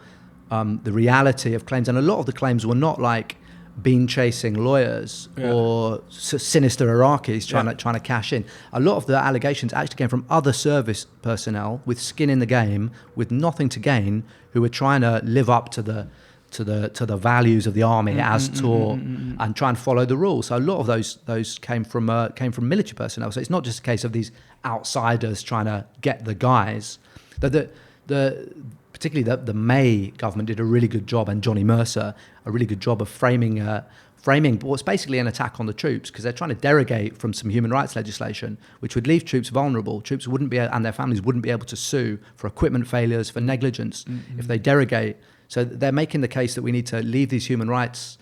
the reality of claims, and a lot of the claims were not like bean chasing lawyers or sinister Iraqis trying to cash in. A lot of the allegations actually came from other service personnel with skin in the game, with nothing to gain, who were trying to live up to the values of the army as taught and try and follow the rules. So a lot of those came from military personnel. So it's not just a case of these outsiders trying to get the guys. Particularly the May government did a really good job, and Johnny Mercer, a really good job of framing what's basically an attack on the troops, because they're trying to derogate from some human rights legislation, which would leave troops vulnerable. Troops wouldn't be, and their families wouldn't be able to sue for equipment failures, for negligence, if they derogate. So they're making the case that we need to leave these human rights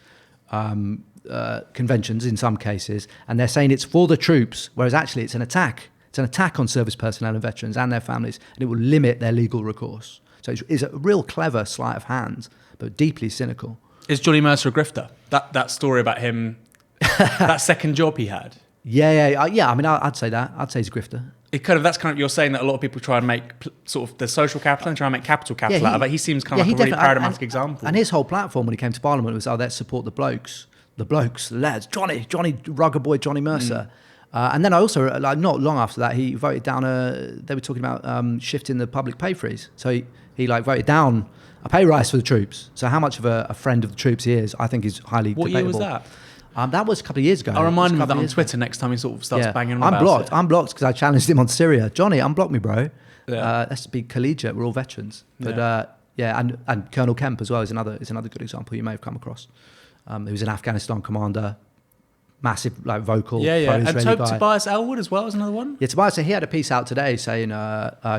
conventions in some cases, and they're saying it's for the troops, whereas actually it's an attack. It's an attack on service personnel and veterans and their families, and it will limit their legal recourse. So it's a real clever sleight of hand, but deeply cynical. Is Johnny Mercer a grifter? That story about him, that second job he had. Yeah. I mean, I'd say that. I'd say he's a grifter. That's kind of you're saying that a lot of people try and make sort of the social capital and try and make capital out of it. He seems kind of like a really paradigmatic example. And his whole platform when he came to Parliament was, let's support the blokes, the lads, Johnny, rugged boy, Johnny Mercer. And then I also, not long after that, he voted down they were talking about shifting the public pay freeze. So he voted down a pay rise for the troops. So how much of a friend of the troops he is, I think is highly debatable. What year was that? That was a couple of years ago. I'll remind him of that on Twitter next time he sort of starts banging on about it. I'm blocked because I challenged him on Syria. Johnny, unblock me, bro. Let's be collegiate. We're all veterans. But and Colonel Kemp as well is another good example you may have come across. He was an Afghanistan commander. Massive, vocal. And Tobias Elwood as well is another one. Yeah, Tobias. So he had a piece out today saying,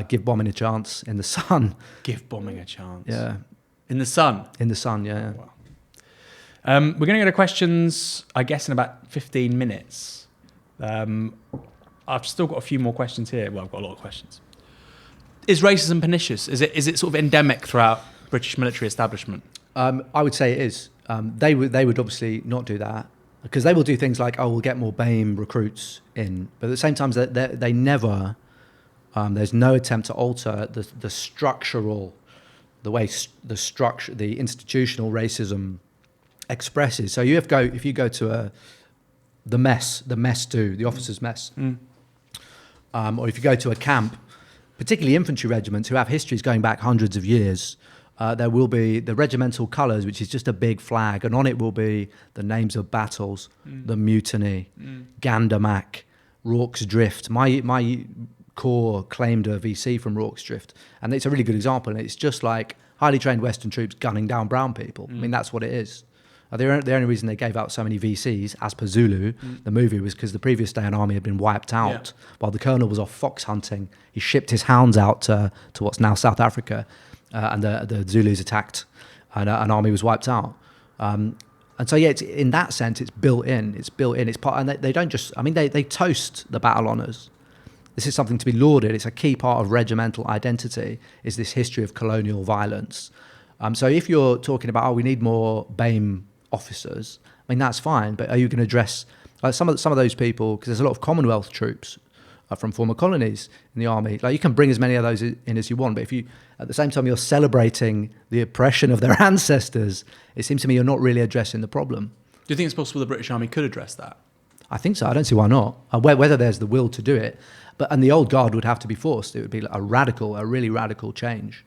"Give bombing a chance" in the Sun. Give bombing a chance. Yeah, in the Sun. In the Sun. Yeah. Wow. We're going to go to questions, I guess, in about 15 minutes. I've still got a few more questions here. Well, I've got a lot of questions. Is racism pernicious? Is it sort of endemic throughout British military establishment? I would say it is. They would obviously not do that, because they will do things like, we'll get more BAME recruits in. But at the same time, they never, there's no attempt to alter the structural, the way the institutional racism expresses. So if you go to the mess do, the officers' mess, or if you go to a camp, particularly infantry regiments who have histories going back hundreds of years, there will be the regimental colours, which is just a big flag, and on it will be the names of battles, the Mutiny, Gandamak, Rorke's Drift. My corps claimed a VC from Rorke's Drift, and it's a really good example, and it's just like highly trained Western troops gunning down brown people. I mean, that's what it is. The only reason they gave out so many VCs, as per Zulu, the movie, was because the previous day an army had been wiped out while the colonel was off fox hunting. He shipped his hounds out to what's now South Africa, and the Zulus attacked, and an army was wiped out. And so, it's in that sense, it's built in. It's part, and they don't just. I mean, they toast the battle honours. This is something to be lauded. It's a key part of regimental identity. Is this history of colonial violence? So if you're talking about, we need more BAME officers, I mean, that's fine, but are you going to address some of those people? Because there's a lot of Commonwealth troops from former colonies in the army. You can bring as many of those in as you want, but if you, at the same time, you're celebrating the oppression of their ancestors, it seems to me you're not really addressing the problem. Do you think it's possible the British Army could address that? I think so. I don't see why not. Whether there's the will to do it, and the old guard would have to be forced. It would be a really radical change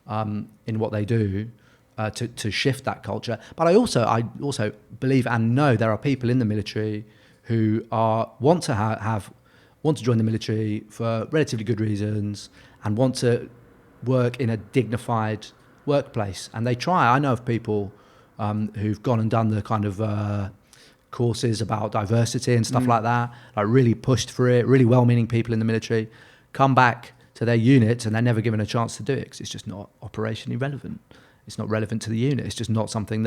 in what they do. To shift that culture. But I also believe and know there are people in the military who want to join the military for relatively good reasons and want to work in a dignified workplace. And they try. I know of people who've gone and done the kind of courses about diversity and stuff like that, really pushed for it, really well-meaning people in the military, come back to their units and they're never given a chance to do it because it's just not operationally relevant. It's not relevant to the unit. It's just not something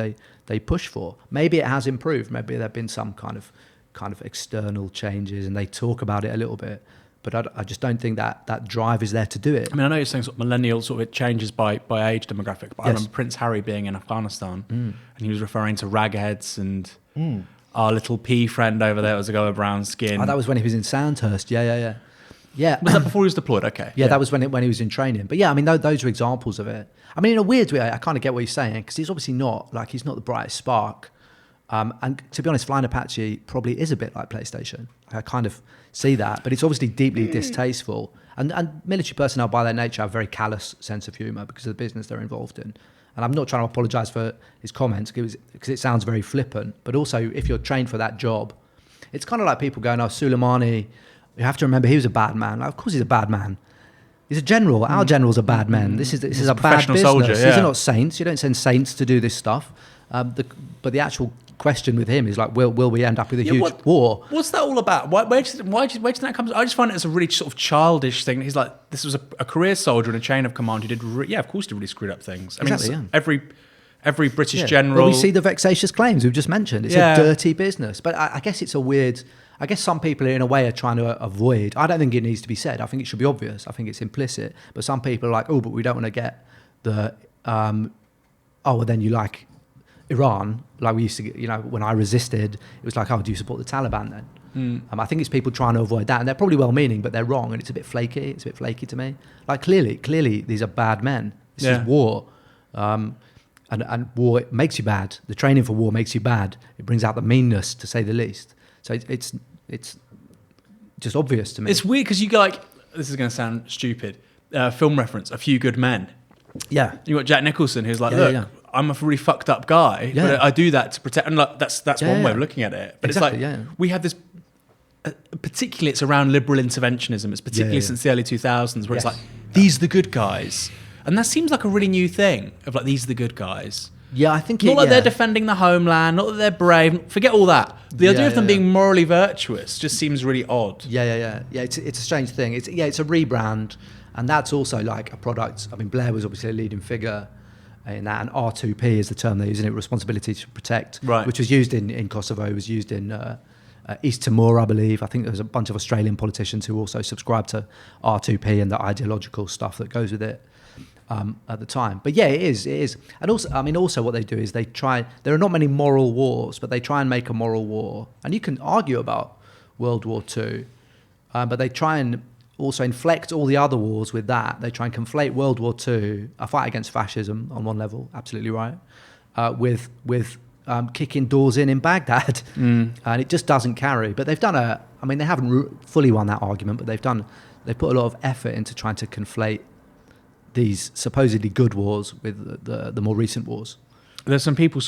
they push for. Maybe it has improved. Maybe there have been some kind of external changes and they talk about it a little bit. But I just don't think that drive is there to do it. I mean, I know you're saying sort of millennial, sort of it changes by age demographic, but I remember Prince Harry being in Afghanistan and he was referring to ragheads and our little pea friend over there was a guy with brown skin. Oh, that was when he was in Sandhurst. Yeah. Was that before he was deployed? Okay. Yeah, that was when he was in training. But yeah, I mean, those are examples of it. I mean, in a weird way, I kind of get what he's saying because he's obviously not the brightest spark And to be honest, Flying Apache probably is a bit like PlayStation. I kind of see that, but it's obviously deeply distasteful. And military personnel, by their nature, have a very callous sense of humour because of the business they're involved in. And I'm not trying to apologise for his comments because it sounds very flippant. But also, if you're trained for that job, it's kind of like people going, "Oh, Suleimani, you have to remember he was a bad man." Like, of course, he's a bad man. He's a general. Our generals are bad men. This is a bad business. Soldier, yeah. These are not saints. You don't send saints to do this stuff. But the actual question with him is like, will we end up with a huge war? What's that all about? Where did that come? I just find it as a really sort of childish thing. He's like, this was a career soldier in a chain of command who did, of course, did really screwed up things. I mean, every British general. Well, we see the vexatious claims we've just mentioned. It's a dirty business. But I guess it's a weird. I guess some people in a way are trying to avoid. I don't think it needs to be said. I think it should be obvious. I think it's implicit. But some people are like, oh, but we don't want to get the. Well, then you like Iran, like we used to get, when I resisted, it was like, oh, do you support the Taliban then? I think it's people trying to avoid that, and they're probably well-meaning, but they're wrong, and it's a bit flaky. It's a bit flaky to me. Like clearly, these are bad men. This is war, and war makes you bad. The training for war makes you bad. It brings out the meanness, to say the least. So it's just obvious to me. It's weird because you go like, this is going to sound stupid. Film reference, A Few Good Men. Yeah, you got Jack Nicholson, who's like, look. I'm a really fucked up guy, but I do that to protect. And like, that's one way of looking at it. But exactly, it's like we have this. Particularly, it's around liberal interventionism. It's particularly since the early 2000s, where it's like these are the good guys, and that seems like a really new thing of like these are the good guys. Yeah, I think not that they're defending the homeland, not that they're brave. Forget all that. The idea of them being morally virtuous just seems really odd. Yeah. It's a strange thing. It's a rebrand, and that's also like a product. I mean, Blair was obviously a leading figure in that, and R2P is the term they're using it, responsibility to protect, which was used in Kosovo, was used in East Timor, I believe. I think there was a bunch of Australian politicians who also subscribed to R2P and the ideological stuff that goes with it at the time. But yeah, it is. And also what they do is they try, there are not many moral wars, but they try and make a moral war. And you can argue about World War II, but they try and also inflect all the other wars with that. They try and conflate World War II, a fight against fascism on one level, absolutely right, with kicking doors in Baghdad. And it just doesn't carry. But they've done they haven't fully won that argument, but they've put a lot of effort into trying to conflate these supposedly good wars with the more recent wars. There's some people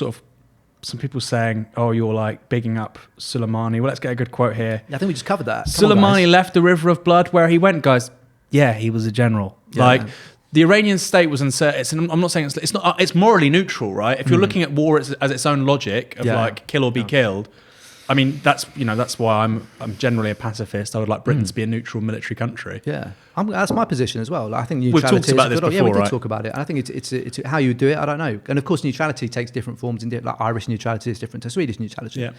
saying, oh, you're like bigging up Suleimani. Well, let's get a good quote here. I think we just covered that. Suleimani left the river of blood where he went, guys. Yeah, he was a general. Yeah. The Iranian state was uncertain. I'm not saying it's not. It's morally neutral, right? If you're looking at war as its own logic of like kill or be killed, I mean that's why I'm generally a pacifist. I would like Britain to be a neutral military country. Yeah, that's my position as well. I think neutrality. We've talked about this before, yeah, we did right? talk about it. And I think it's how you do it. I don't know. And of course, neutrality takes different forms. Like Irish neutrality is different to Swedish neutrality. Yeah.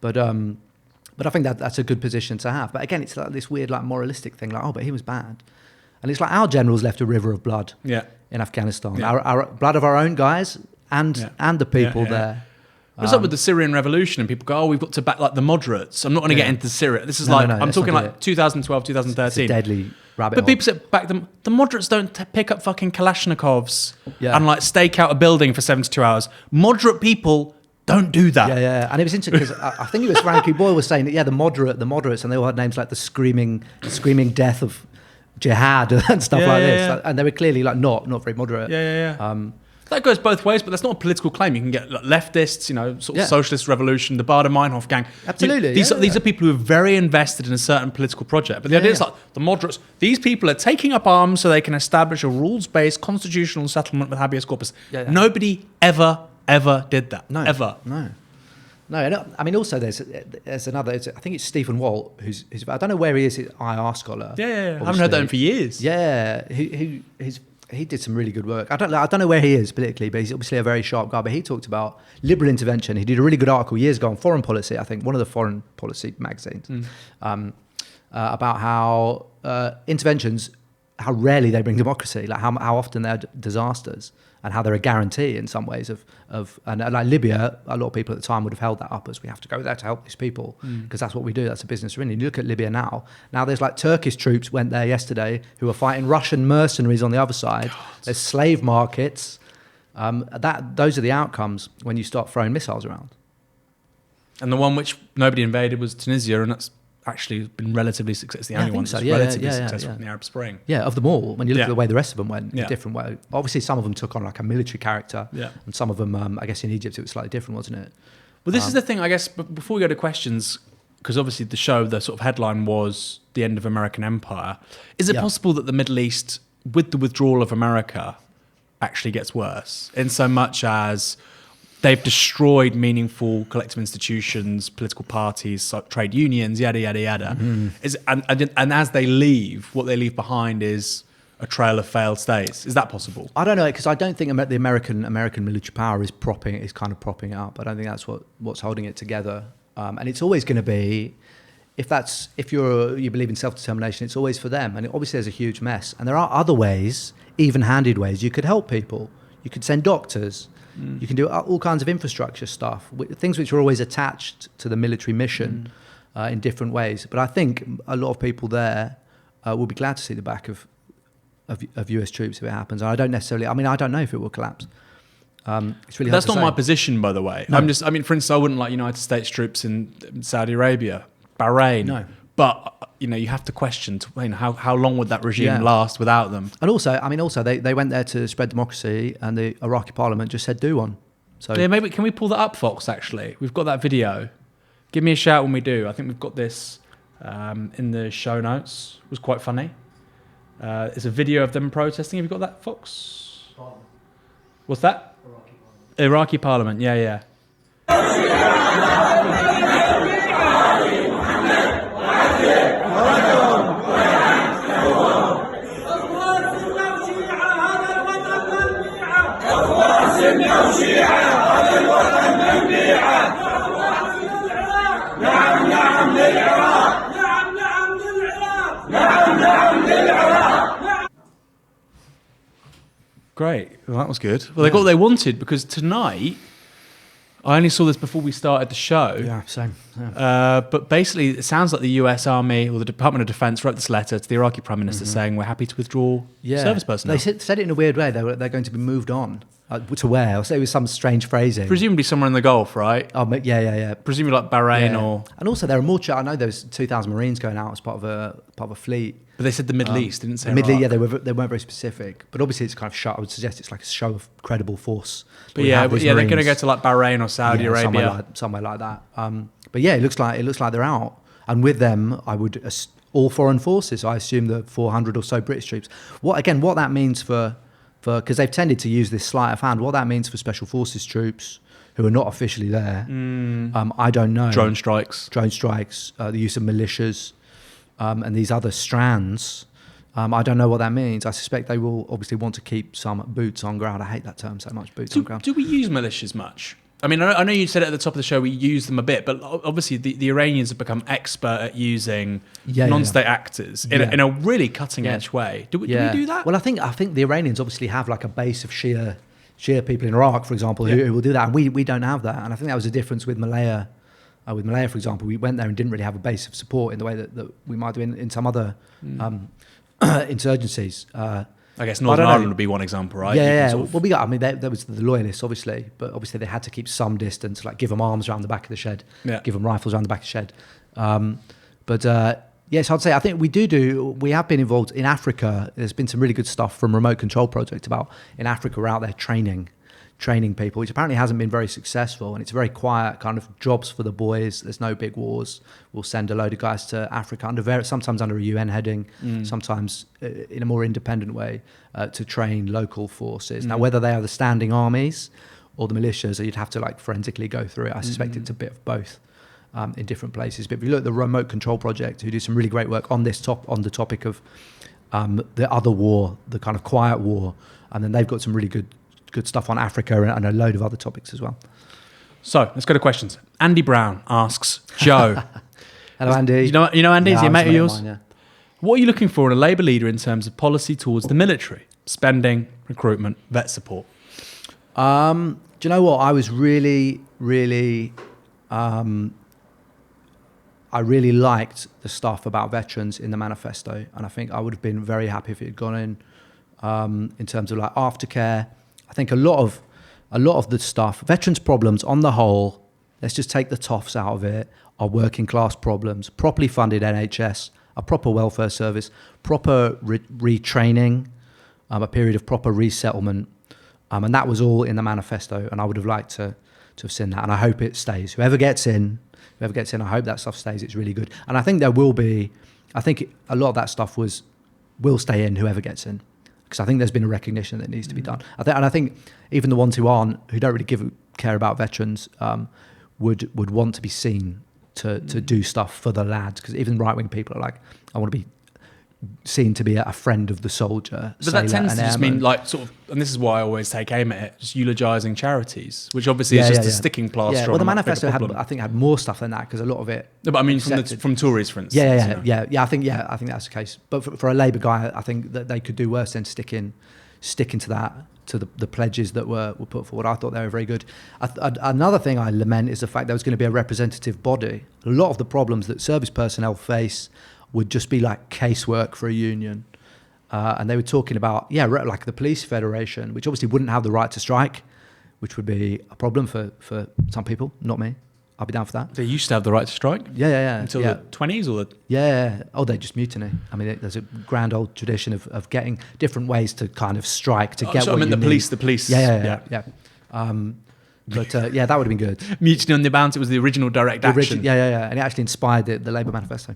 But I think that's a good position to have. But again, it's like this weird like moralistic thing. Like, oh, but he was bad. And it's like our generals left a river of blood in Afghanistan. Yeah. Our blood of our own guys and the people there. What's up with the Syrian revolution? And people go, oh, we've got to back like the moderates. I'm not going to get into Syria. This is I'm talking like 2012, 2013. It's a deadly rabbit hole. But people said back then, the moderates don't pick up fucking Kalashnikovs and like stake out a building for 72 hours. Moderate people don't do that. Yeah. And it was interesting because I think it was Frankie Boyle was saying that, the moderates, and they all had names like the screaming death of jihad and stuff like this. Yeah. And they were clearly like not very moderate. That goes both ways, but that's not a political claim. You can get like, leftists, sort of socialist revolution, the Baader-Meinhof gang. Absolutely. These are people who are very invested in a certain political project. But the idea is like the moderates, these people are taking up arms so they can establish a rules-based constitutional settlement with habeas corpus. Nobody ever did that. No. Ever. No, I mean, also there's another. I think it's Stephen Walt, who's I don't know where he is. He's an IR scholar. Yeah. I haven't heard that in for years. Yeah, he did some really good work. I don't know where he is politically, but he's obviously a very sharp guy. But he talked about liberal intervention. He did a really good article years ago on Foreign Policy. I think one of the foreign policy magazines about how interventions, how rarely they bring democracy, like how often they're disasters. And how they're a guarantee in some ways of like Libya, a lot of people at the time would have held that up as we have to go there to help these people because that's what we do. That's a business we're in. You look at Libya now. Now there's like Turkish troops went there yesterday who are fighting Russian mercenaries on the other side. God. There's slave markets. Those are the outcomes when you start throwing missiles around. And the one which nobody invaded was Tunisia, and that's actually been relatively successful. The only one that's relatively successful in the Arab Spring. Yeah, of them all, when you look at the way the rest of them went, a different way. Obviously, some of them took on like a military character, and some of them, I guess in Egypt, it was slightly different, wasn't it? Well, this is the thing, I guess, before we go to questions, because obviously the show, the sort of headline was the end of American empire. Is it possible that the Middle East, with the withdrawal of America, actually gets worse, in so much as they've destroyed meaningful collective institutions, political parties, trade unions, yada, yada, yada. And as they leave, what they leave behind is a trail of failed states. Is that possible? I don't know, because I don't think the American military power is kind of propping it up. I don't think that's what's holding it together. And it's always going to be, if you believe in self-determination, it's always for them. And obviously there's a huge mess. And there are other ways, even-handed ways, you could help people. You could send doctors. You can do all kinds of infrastructure stuff, things which are always attached to the military mission in different ways. But I think a lot of people there will be glad to see the back of US troops if it happens. And I don't know if it will collapse. It's really That's hard to not say. my position, by the way. No. For instance, I wouldn't like United States troops in Saudi Arabia, Bahrain. No. But you have to question how long would that regime last without them? And also they went there to spread democracy, and the Iraqi parliament just said do one. So yeah, maybe can we pull that up, Fox? Actually, we've got that video. Give me a shout when we do. I think we've got this in the show notes. It was quite funny. It's a video of them protesting. Have you got that, Fox? What's that? Iraqi parliament. Yeah. Great. Well, that was good. Well, they got what they wanted, because tonight, I only saw this before we started the show. Yeah, same. Yeah. But basically, it sounds like the US Army or the Department of Defense wrote this letter to the Iraqi Prime Minister saying we're happy to withdraw service personnel. They said it in a weird way. They're going to be moved on. To where? I'll say it was some strange phrasing. Presumably somewhere in the Gulf, right? Oh, yeah. Presumably like Bahrain or... And also there are more... I know there's 2,000 Marines going out as part of a fleet. But they said the Middle East, didn't say Middle Iraq. East, they weren't very specific. But obviously it's kind of show. I would suggest it's like a show of credible force. But they're going to go to like Bahrain or Saudi Arabia. Somewhere like that. But yeah, it looks like they're out. And with them, I would... all foreign forces. I assume the 400 or so British troops. What that means for because they've tended to use this sleight of hand, what that means for special forces troops who are not officially there, I don't know. Drone strikes, the use of militias, and these other strands. I don't know what that means. I suspect they will obviously want to keep some boots on ground. I hate that term so much, boots on ground. Do we use militias much? I mean, I know you said it at the top of the show, we use them a bit, but obviously the Iranians have become expert at using non-state actors in a really cutting-edge way. Do we do that? Well, I think the Iranians obviously have like a base of Shia people in Iraq, for example, who will do that. And we don't have that. And I think that was a difference with Malaya. With Malaya, for example, we went there and didn't really have a base of support in the way that we might do in some other insurgencies. I guess Northern Ireland would be one example, right? Yeah. Well, there was the loyalists, obviously, but obviously they had to keep some distance, like give them arms around the back of the shed, give them rifles around the back of the shed. Yes, I'd say I think we have been involved in Africa. There's been some really good stuff from Remote Control Project about in Africa we're out there training people, which apparently hasn't been very successful, and it's very quiet kind of jobs for the boys. There's no big wars. We'll send a load of guys to Africa sometimes under a UN heading, sometimes in a more independent way to train local forces. Now, whether they are the standing armies or the militias, you'd have to like forensically go through it. I suspect it's a bit of both in different places. But if you look at the Remote Control Project, who do some really great work on the topic of the other war, the kind of quiet war, and then they've got some really good stuff on Africa and a load of other topics as well. So let's go to questions. Andy Brown asks, Joe. Hello, Andy. You know Andy? Is he a mate of yours? Mine, yeah. What are you looking for in a Labour leader in terms of policy towards the military? Spending, recruitment, vet support? Do you know what? I was really I really liked the stuff about veterans in the manifesto, and I think I would have been very happy if it had gone in terms of like aftercare. I think a lot of the stuff, veterans' problems on the whole, Let's just take the toffs out of it, our working class problems, properly funded NHS, a proper welfare service, proper retraining, a period of proper resettlement. And that was all in the manifesto. And I would have liked to have seen that. And I hope it stays. Whoever gets in, I hope that stuff stays. It's really good. And I think there will be, a lot of that stuff will stay in, whoever gets in. Because I think there's been a recognition that needs to be done. I think even the ones who don't really care about veterans, would want to be seen to do stuff for the lads. Because even right-wing people are like, I want to be seen to be a friend of the soldier. But that tends to just mean like sort of, and this is why I always take aim at it, just eulogising charities, which obviously is just a sticking plaster. Yeah. Well, the manifesto had more stuff than that, because a lot of it. No, but I mean from Tories, for instance. Yeah. I think that's the case. But for a Labour guy, I think that they could do worse than sticking to that, to the pledges that were put forward. I thought they were very good. Another thing I lament is the fact there was going to be a representative body. A lot of the problems that service personnel face would just be like casework for a union. And they were talking about, like the police federation, which obviously wouldn't have the right to strike, which would be a problem for some people, not me. I'll be down for that. They used to have the right to strike? Yeah. Until the 20s or the... Yeah. Oh, they just mutiny. I mean, there's a grand old tradition of getting different ways to kind of strike to get what you need. The police. Yeah. But that would have been good. Mutiny on the Bounce, it was the original direct action. Yeah. And it actually inspired the Labour manifesto.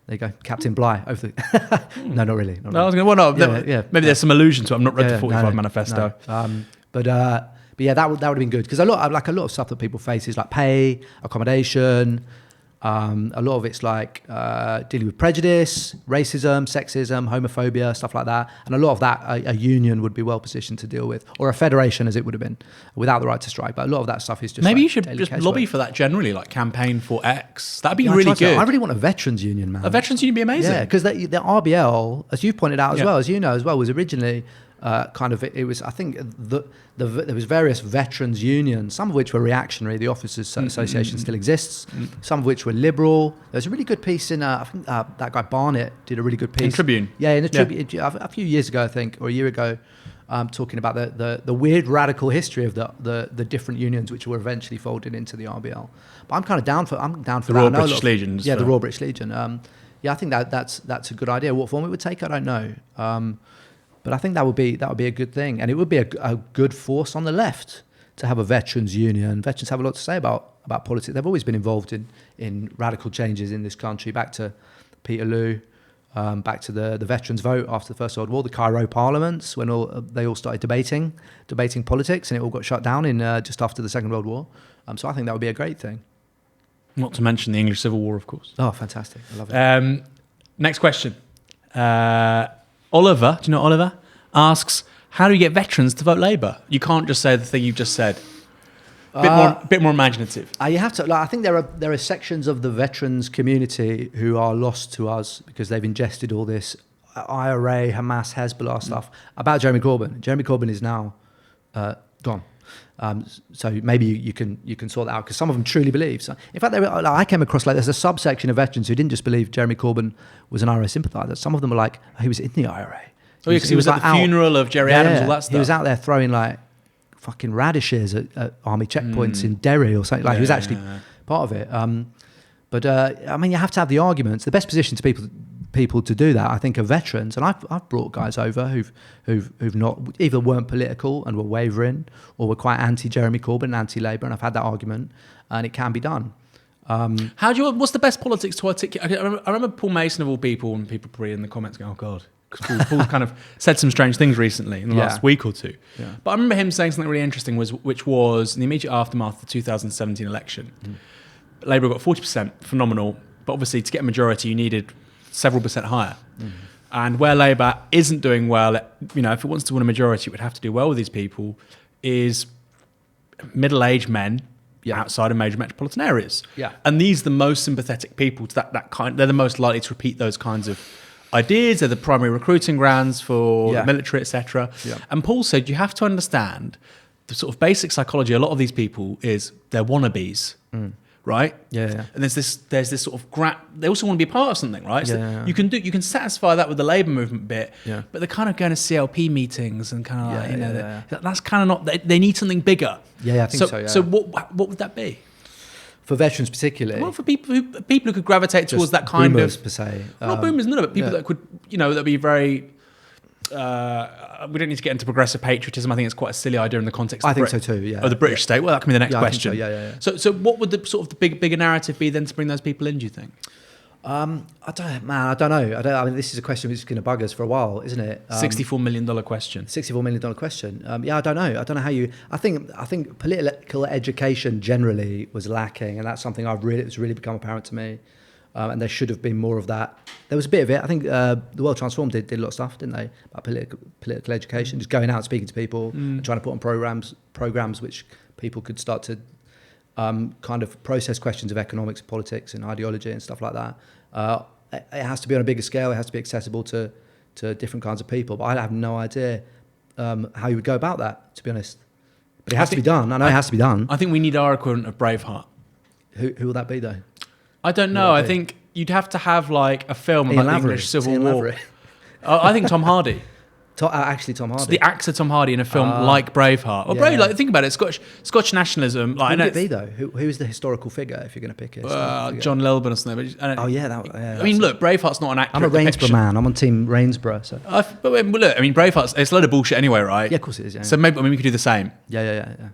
There you go, Captain Bligh. Over the no, not really. No, I was going to. Maybe there's some allusion to it. I've not read the 45 manifesto. No. But that would have been good, because a lot of stuff that people face is like pay, accommodation. A lot of it's like dealing with prejudice, racism, sexism, homophobia, stuff like that. And a lot of that a union would be well positioned to deal with, or a federation, as it would have been, without the right to strike. But a lot of that stuff is just maybe like you should just lobby for that generally, like campaign for X. That'd be really good. I really want a veterans union, man. A veterans union would be amazing. Yeah, because the RBL, as you've pointed out as well, as you know as well, was originally it was, I think, there was various veterans unions, some of which were reactionary. The Officers Association still exists. Some of which were liberal. There's a really good piece in, I think that guy Barnett did a really good piece. In Tribune. Yeah, in the Tribune. A few years ago, I think, or a year ago, talking about the weird radical history of the different unions which were eventually folded into the RBL. But I'm kind of down for the Royal British Legion. Yeah, the Royal British Legion. I think that's a good idea. What form it would take, I don't know. But I think that would be a good thing, and it would be a good force on the left to have a veterans union. Veterans have a lot to say about politics. They've always been involved in radical changes in this country. Back to Peterloo, back to the veterans vote after the First World War, the Cairo parliaments when they all started debating politics, and it all got shut down in just after the Second World War. So I think that would be a great thing. Not to mention the English Civil War, of course. Oh, fantastic! I love it. Next question. Oliver, do you know Oliver? Asks, how do you get veterans to vote Labour? You can't just say the thing you've just said. Bit more imaginative. You have to. I think there are sections of the veterans community who are lost to us because they've ingested all this IRA, Hamas, Hezbollah stuff about Jeremy Corbyn. Jeremy Corbyn is now gone. So maybe you can sort that out, because some of them truly believe. So, in fact, I came across there's a subsection of veterans who didn't just believe Jeremy Corbyn was an IRA sympathiser. Some of them were like, he was in the IRA. Oh, because he was at the funeral of Jerry Adams, all that stuff. He was out there throwing like fucking radishes at army checkpoints in Derry or something. He was actually part of it. But you have to have the arguments. The best position to people to do that, I think, are veterans. And I've brought guys over who've not either weren't political and were wavering, or were quite anti-Jeremy Corbyn and anti-Labour, and I've had that argument, and it can be done. What's the best politics to articulate? I remember Paul Mason, of all people, and people probably in the comments going, oh God, because Paul kind of said some strange things recently in the last week or two. Yeah. But I remember him saying something really interesting, which was in the immediate aftermath of the 2017 election. Labour got 40%, phenomenal, but obviously to get a majority you needed several percent higher. And where Labour isn't doing well, if it wants to win a majority, it would have to do well with these people, is middle-aged men outside of major metropolitan areas. Yeah. And these are the most sympathetic people to that kind. They're the most likely to repeat those kinds of ideas. They're the primary recruiting grounds for the military, etc. Yeah. And Paul said you have to understand the sort of basic psychology. A lot of these people is they're wannabes, right? Yeah. And there's this sort of they also want to be a part of something, right? So you can satisfy that with the Labour movement bit, but they're kind of going to CLP meetings and kind of that's kind of not. They need something bigger. Yeah, I think so. Yeah. So what would that be? For veterans particularly. Well, for people who could gravitate towards that kind boomers, of per se. Not boomers, no, but people that could, that'd be very. We don't need to get into progressive patriotism. I think it's quite a silly idea in the context. I think so too. Yeah. Of the British state. Well, that can be the next question. I think so. So, what would the sort of the bigger narrative be then to bring those people in? Do you think? I don't know. I mean, this is a question which is going to bug us for a while, isn't it? $64 million question. $64 million question. I don't know. I don't know how you. I think political education generally was lacking, and that's something it's really become apparent to me. And there should have been more of that. There was a bit of it. I think the World Transformed did a lot of stuff, didn't they, about political education, just going out and speaking to people and trying to put on programs which people could start to kind of process questions of economics, politics, and ideology and stuff like that. It has to be on a bigger scale. It has to be accessible to different kinds of people. But I have no idea how you would go about that, to be honest. But it has to be done. I know it has to be done. I think we need our equivalent of Braveheart. Who will that be, though? I don't know. I think you'd have to have like a film about the English Civil War. I think Tom Hardy. Actually, Tom Hardy. So the actor Tom Hardy in a film like Braveheart. Well, like think about it. Scottish nationalism. Like, who would it be though? Who is the historical figure if you're going to pick it? John Lilburn or something. But I mean, look, Braveheart's not an accurate I'm a Rainsborough man. I'm on Team Rainsborough. So. But look, I mean, Braveheart's it's a load of bullshit anyway, right? Yeah, of course it is. Yeah. So maybe we could do the same. Yeah.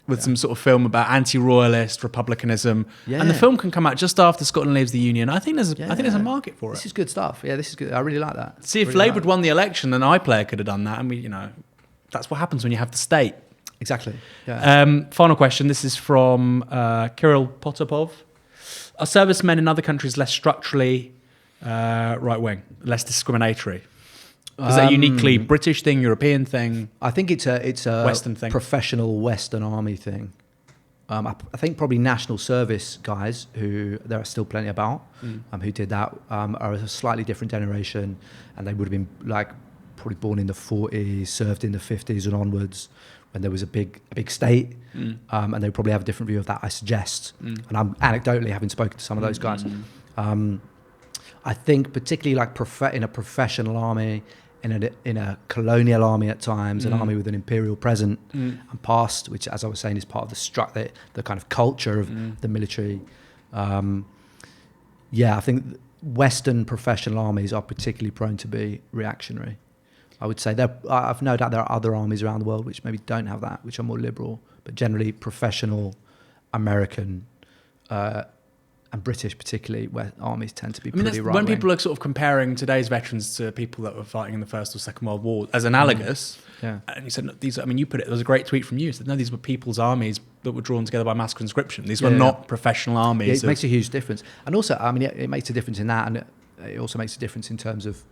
With some sort of film about anti-royalist republicanism, and the film can come out just after Scotland leaves the Union. I think there's a market for it. This is good stuff. Yeah, this is good. I really like that. See, if Labour had won the election, then iPlayer could have done that, and that's what happens when you have the state. Exactly. Yeah. Final question. This is from Kirill Potapov. Are servicemen in other countries less structurally right-wing, less discriminatory? Is that a uniquely British thing, European thing? I think it's a Western thing. Professional Western army thing. I think probably national service guys, who there are still plenty about, who did that, are a slightly different generation, and they would have been like probably born in the 40s, served in the 50s and onwards, when there was a big state, and they probably have a different view of that, I suggest. And I'm anecdotally having spoken to some of those guys. I think particularly like in a professional army, in a colonial army at times, an army with an imperial present and past, which, as I was saying, is part of the kind of culture of the military. I think Western professional armies are particularly prone to be reactionary. I would say I've no doubt there are other armies around the world which maybe don't have that, which are more liberal, but generally professional American and British particularly, where armies tend to be pretty right-wing. When people are sort of comparing today's veterans to people that were fighting in the First or Second World War as analogous, and you said, no, you put it, there was a great tweet from you, you said, no, these were people's armies that were drawn together by mass conscription. These were not professional armies. It makes a huge difference. And also, I mean, it makes a difference in that, and it also makes a difference in terms of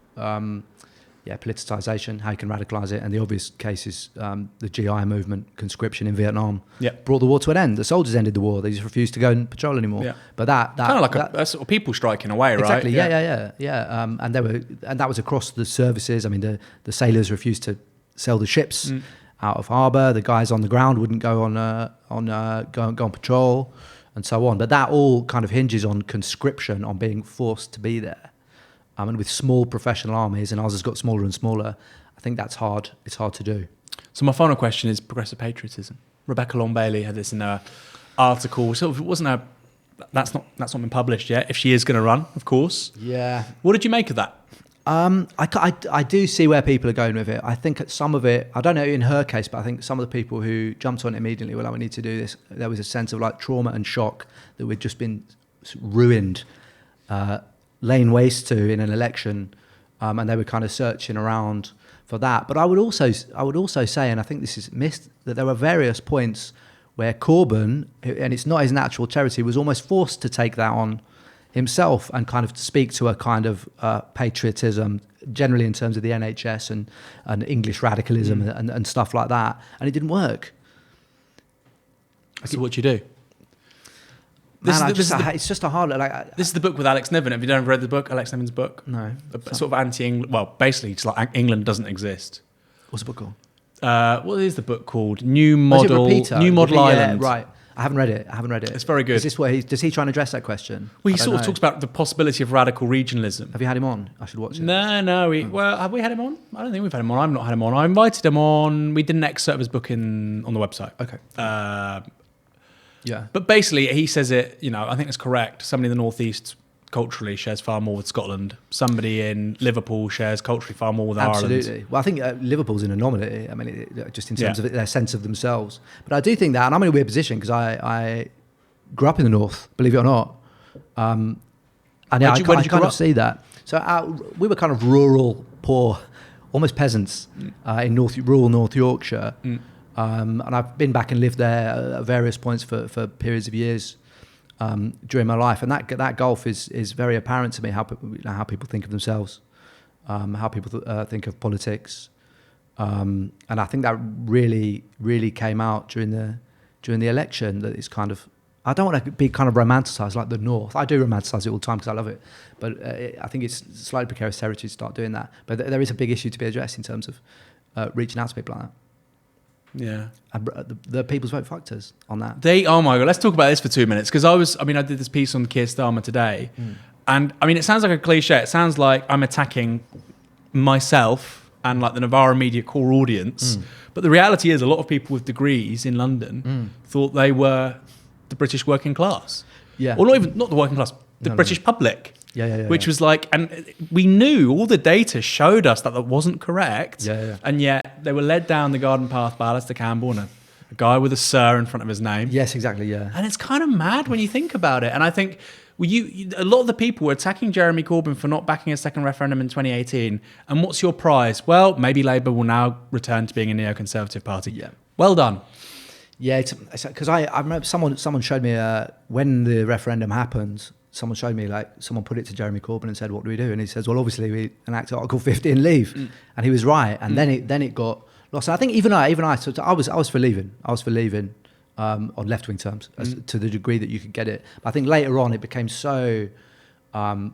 politicization, how you can radicalize it, and the obvious case is the GI movement, conscription in Vietnam, brought the war to an end. The soldiers ended the war; they just refused to go and patrol anymore. Yeah. But that kind of like a sort of people strike in a way, right? Exactly. Yeah. And that was across the services. I mean, the sailors refused to sell the ships out of harbour. The guys on the ground wouldn't go on patrol, and so on. But that all kind of hinges on conscription, on being forced to be there. And with small professional armies, and ours has got smaller and smaller, I think that's hard. It's hard to do. So my final question is progressive patriotism. Rebecca Long Bailey had this in her article. So it wasn't that's not been published yet. If she is going to run, of course. Yeah. What did you make of that? I do see where people are going with it. I think some of it, I don't know in her case, but I think some of the people who jumped on it immediately were like, we need to do this. There was a sense of like trauma and shock that we'd just been ruined, laying waste to in an election, and they were kind of searching around for that. But I would also say, and I think this is missed, that there were various points where Corbyn, and it's not his natural territory, was almost forced to take that on himself and kind of speak to a kind of patriotism, generally in terms of the NHS and English radicalism and stuff like that, and it didn't work. So what do you do? It's just a hard. This is the book with Alex Niven. Have you ever read the book, Alex Niven's book? No. Sort of anti-England. Well, basically, it's like England doesn't exist. What's the book called? What is the book called? New Model Island. Right. I haven't read it. It's very good. Is this where does he try and address that question? Well, he sort of talks about the possibility of radical regionalism. Have you had him on? I should watch it. No. Well, have we had him on? I don't think we've had him on. I've not had him on. I invited him on. We did an excerpt of his book on the website. Okay. Yeah. But basically, he says it, I think it's correct. Somebody in the Northeast culturally shares far more with Scotland. Somebody in Liverpool shares culturally far more with Ireland. Absolutely. Well, I think Liverpool's an anomaly. I mean, just in terms of their sense of themselves. But I do think that, and I'm in a weird position because I grew up in the North, believe it or not. And yeah, I kind of see that. So we were kind of rural, poor, almost peasants in rural North Yorkshire. And I've been back and lived there at various points for periods of years during my life. And that gulf is very apparent to me, how people think of themselves, how people think of politics. And I think that really, really came out during the election, that it's kind of, I don't want to be kind of romanticised like the North. I do romanticise it all the time because I love it. But I think it's slightly precarious territory to start doing that. But there is a big issue to be addressed in terms of reaching out to people like that. Yeah. And the People's Vote fucked us on that. Oh my God, let's talk about this for 2 minutes. Because I did this piece on Keir Starmer today. And it sounds like a cliche. It sounds like I'm attacking myself and like the Novara Media core audience. But the reality is a lot of people with degrees in London thought they were the British working class. Yeah. Or not the working class, the British public. Yeah. Which was like, and we knew, all the data showed us that wasn't correct. Yeah. And yet they were led down the garden path by Alistair Campbell and a guy with a Sir in front of his name. Yes, exactly, yeah. And it's kind of mad when you think about it. And I think a lot of the people were attacking Jeremy Corbyn for not backing a second referendum in 2018. And what's your prize? Well, maybe Labour will now return to being a neoconservative party. Yeah. Well done. Yeah, because I remember someone showed me when the referendum happened. Someone showed me, someone put it to Jeremy Corbyn and said, "What do we do?" And he says, "Well, obviously we enact Article 50 and leave." And he was right. And then it got lost. And I think even I, so I was for leaving. I was for leaving on left-wing terms, to the degree that you could get it. But I think later on it became so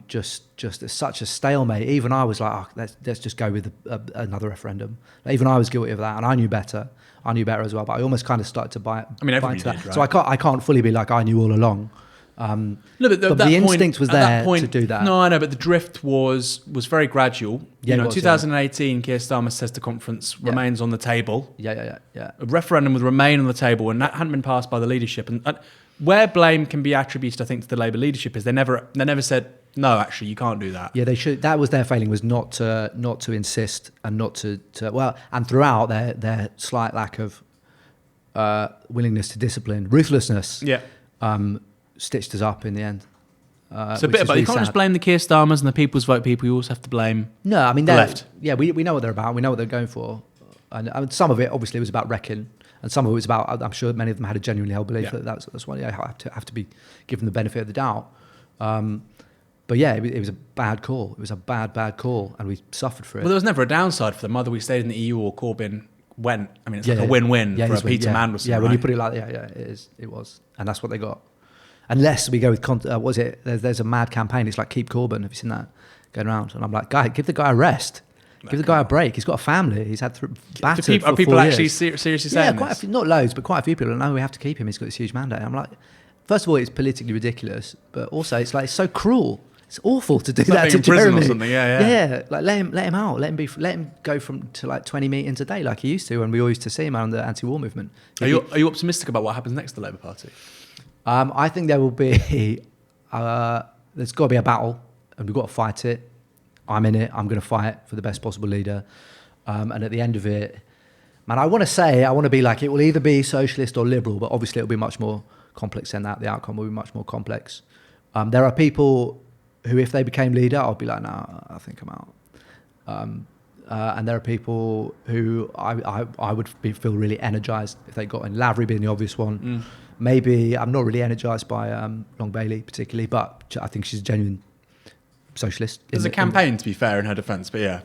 just such a stalemate. Even I was like, let's just go with another referendum. Even I was guilty of that, and I knew better. As well, but I almost kind of started to buy into that. Did, right? So I can't fully be like I knew all along. No, but the instinct was there to do that. No, I know, but the drift was very gradual. Yeah, 2018, Keir Starmer says the conference remains on the table. Yeah. A referendum would remain on the table, and that hadn't been passed by the leadership. And where blame can be attributed, I think, to the Labour leadership is they never said, no, actually, you can't do that. Yeah, they should. That was their failing, was not to insist and not to and throughout their slight lack of willingness to discipline, ruthlessness. Yeah. Stitched us up in the end. So a bit about, you can't just blame the Keir Starmers and the People's Vote people. You also have to blame the left. Yeah, we know what they're about. We know what they're going for. And some of it obviously was about wrecking, and some of it was about, I'm sure many of them had a genuinely held belief that that's why I have to be given the benefit of the doubt. But yeah, it was a bad call. It was a bad call, and we suffered for it. Well, there was never a downside for them. Either we stayed in the EU or Corbyn went. It's like a win-win for Peter Mandelson. Yeah, when you put it like that, it was. And that's what they got. Unless we go with, there's a mad campaign. It's like Keep Corbyn. Have you seen that going around? And I'm like, give the guy a rest. Give the guy a break. He's got a family. He's had battered for 4 years. Are people actually seriously saying this? Not loads, but quite a few people. No, we have to keep him. He's got this huge mandate. I'm like, first of all, it's politically ridiculous, but also it's so cruel. It's awful to do that to Jeremy. Or something. Yeah. Like let him out. Let him go to like 20 meetings a day like he used to, when we all used to see him on the anti-war movement. Are you optimistic about what happens next to the Labour Party? I think there will be, there's got to be a battle, and we've got to fight it. I'm in it. I'm going to fight for the best possible leader. And at the end of it, man, I want to be like, it will either be socialist or liberal, but obviously it'll be much more complex than that. The outcome will be much more complex. There are people who, if they became leader, I'll be like, no, I think I'm out. And there are people who I would feel really energised if they got in. Lavery being the obvious one. Maybe I'm not really energised by Long Bailey particularly, but I think she's a genuine socialist. There's a campaign, to be fair, in her defence, but yeah.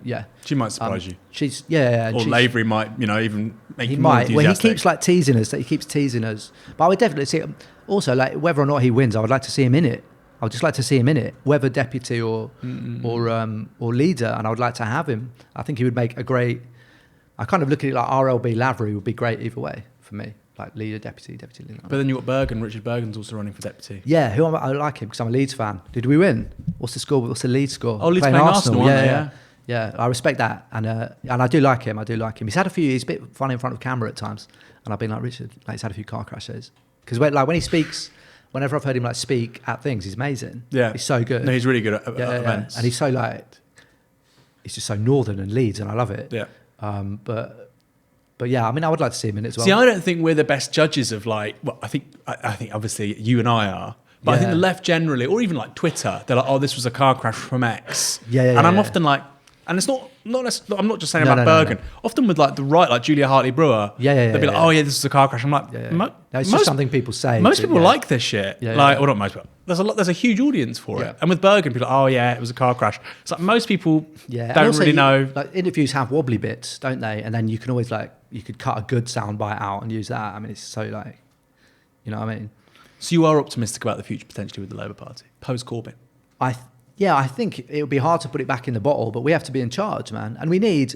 Yeah. She might surprise you. She's Or Lavery might, even make you more enthusiastic. Well, he keeps teasing us. He keeps teasing us. But I would definitely see him. Also, whether or not he wins, I would like to see him in it. I would just like to see him in it, whether deputy or leader, and I would like to have him. I think he would make a great. I kind of look at it like RLB Lavery would be great either way for me, like leader, deputy leader. But then you got Bergen. Richard Bergen's also running for deputy. Yeah, I like him because I'm a Leeds fan. Did we win? What's the score? What's the Leeds score? Oh, Leeds playing Arsenal. Yeah. I respect that, and I do like him. He's had a few. He's a bit funny in front of camera at times, and I've been like, Richard, he's had a few car crashes. Because when he speaks, whenever I've heard him like speak at things, he's amazing. Yeah. He's so good. No, he's really good at events. And he's so like, he's just so northern and Leeds, and I love it. Yeah. But yeah, I mean, I would like to see him in it as well. See, I don't think we're the best judges of like, well, I think obviously you and I are, but I think the left generally, or even like Twitter, they're like, oh, this was a car crash from X. Yeah. And I'm often like, and it's not I'm not just saying about Bergen. No. Often with like the right, like Julia Hartley-Brewer, they'll be like, oh yeah, this is a car crash. I'm like, no, it's just something people say. Most people like this shit. Well, not most people. There's a huge audience for it. And with Bergen, people are like, oh yeah, it was a car crash. It's like most people don't really know. Like interviews have wobbly bits, don't they? And then you can always you could cut a good sound bite out and use that. I mean, it's so like, you know what I mean? So you are optimistic about the future potentially with the Labour Party post Corbyn? I think it would be hard to put it back in the bottle, but we have to be in charge, man. And we need.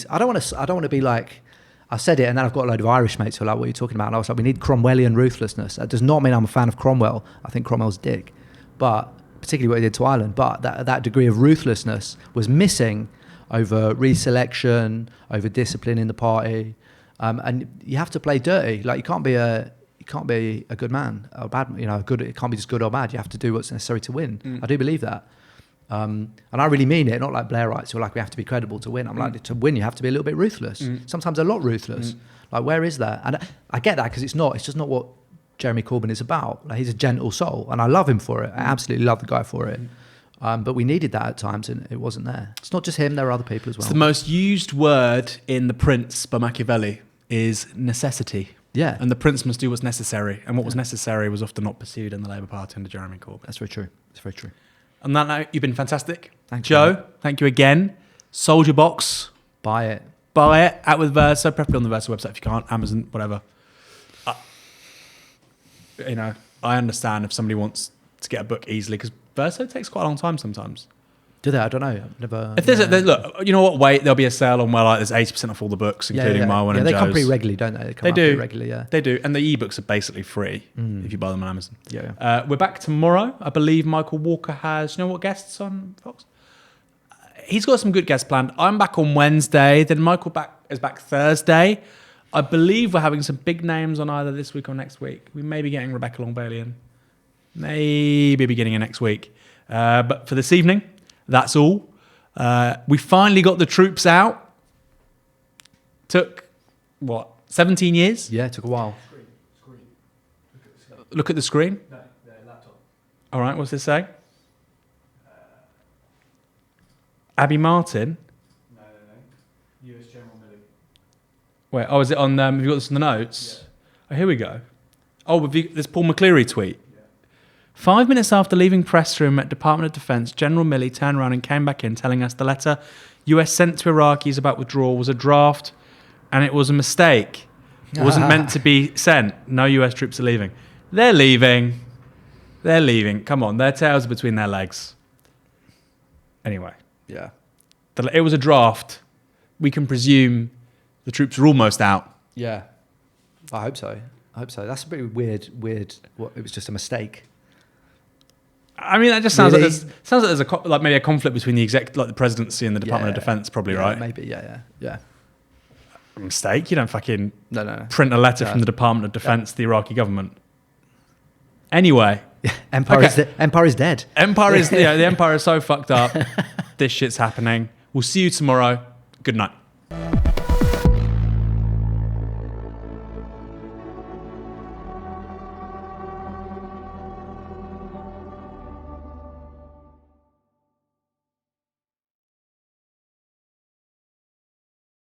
I don't want to be like, I said it, and then I've got a load of Irish mates who are like, what are you talking about? And I was like, we need Cromwellian ruthlessness. That does not mean I'm a fan of Cromwell. I think Cromwell's a dick, but particularly what he did to Ireland. But that degree of ruthlessness was missing over reselection, over discipline in the party, and you have to play dirty. Like you can't be a good man or bad. It can't be just good or bad. You have to do what's necessary to win. I do believe that. And I really mean it, not like Blairites who are like, we have to be credible to win. I'm like, to win, you have to be a little bit ruthless. Sometimes a lot ruthless. Like, where is that? And I get that because it's just not what Jeremy Corbyn is about. Like, he's a gentle soul and I love him for it. I absolutely love the guy for it. But we needed that at times and it wasn't there. It's not just him, there are other people as well. It's the most used word in The Prince by Machiavelli is necessity. Yeah. And the prince must do what's necessary. And what was necessary was often not pursued in the Labour Party under Jeremy Corbyn. That's very true. It's very true. On that note, you've been fantastic. Thank you, Joe, man. thank you again. Soldier Box. Buy it. Out with Verso, preferably on the Verso website if you can't. Amazon, whatever. I understand if somebody wants to get a book easily because Verso takes quite a long time sometimes. Do they? I don't know. I've never. If look, you know what? Wait, there'll be a sale on where there's 80% off all the books, including my one and Joe's. They come pretty regularly, don't they? They do. Regularly, yeah. They do, and the ebooks are basically free if you buy them on Amazon. Yeah. We're back tomorrow. I believe Michael Walker has. You know what guests on Fox? He's got some good guests planned. I'm back on Wednesday. Then Michael is back Thursday. I believe we're having some big names on either this week or next week. We may be getting Rebecca Long-Bailey in. Maybe beginning of next week. But for this evening, that's all. We finally got the troops out. Took, 17 years? Yeah, it took a while. Screen. Look at the screen. No, the laptop. All right, what's this say? Abby Martin? No. US General Milley. Wait, is it on, have you got this in the notes? Yeah. Oh, here we go. Oh, this Paul McCleary tweet. Yeah. 5 minutes after leaving press room at Department of Defense, General Milley turned around and came back in telling us the letter US sent to Iraqis about withdrawal was a draft and it was a mistake. It wasn't meant to be sent. No US troops are leaving. They're leaving. Come on, their tails are between their legs. Anyway. Yeah. It was a draft. We can presume the troops are almost out. Yeah. I hope so. That's a pretty weird. It was just a mistake. I mean, that just sounds like there's maybe a conflict between the presidency and the Department of Defense, probably, right? Maybe, yeah. A mistake? You don't fucking no. print a letter from the Department of Defense to the Iraqi government. Anyway. Empire is dead. the Empire is so fucked up. This shit's happening. We'll see you tomorrow. Good night.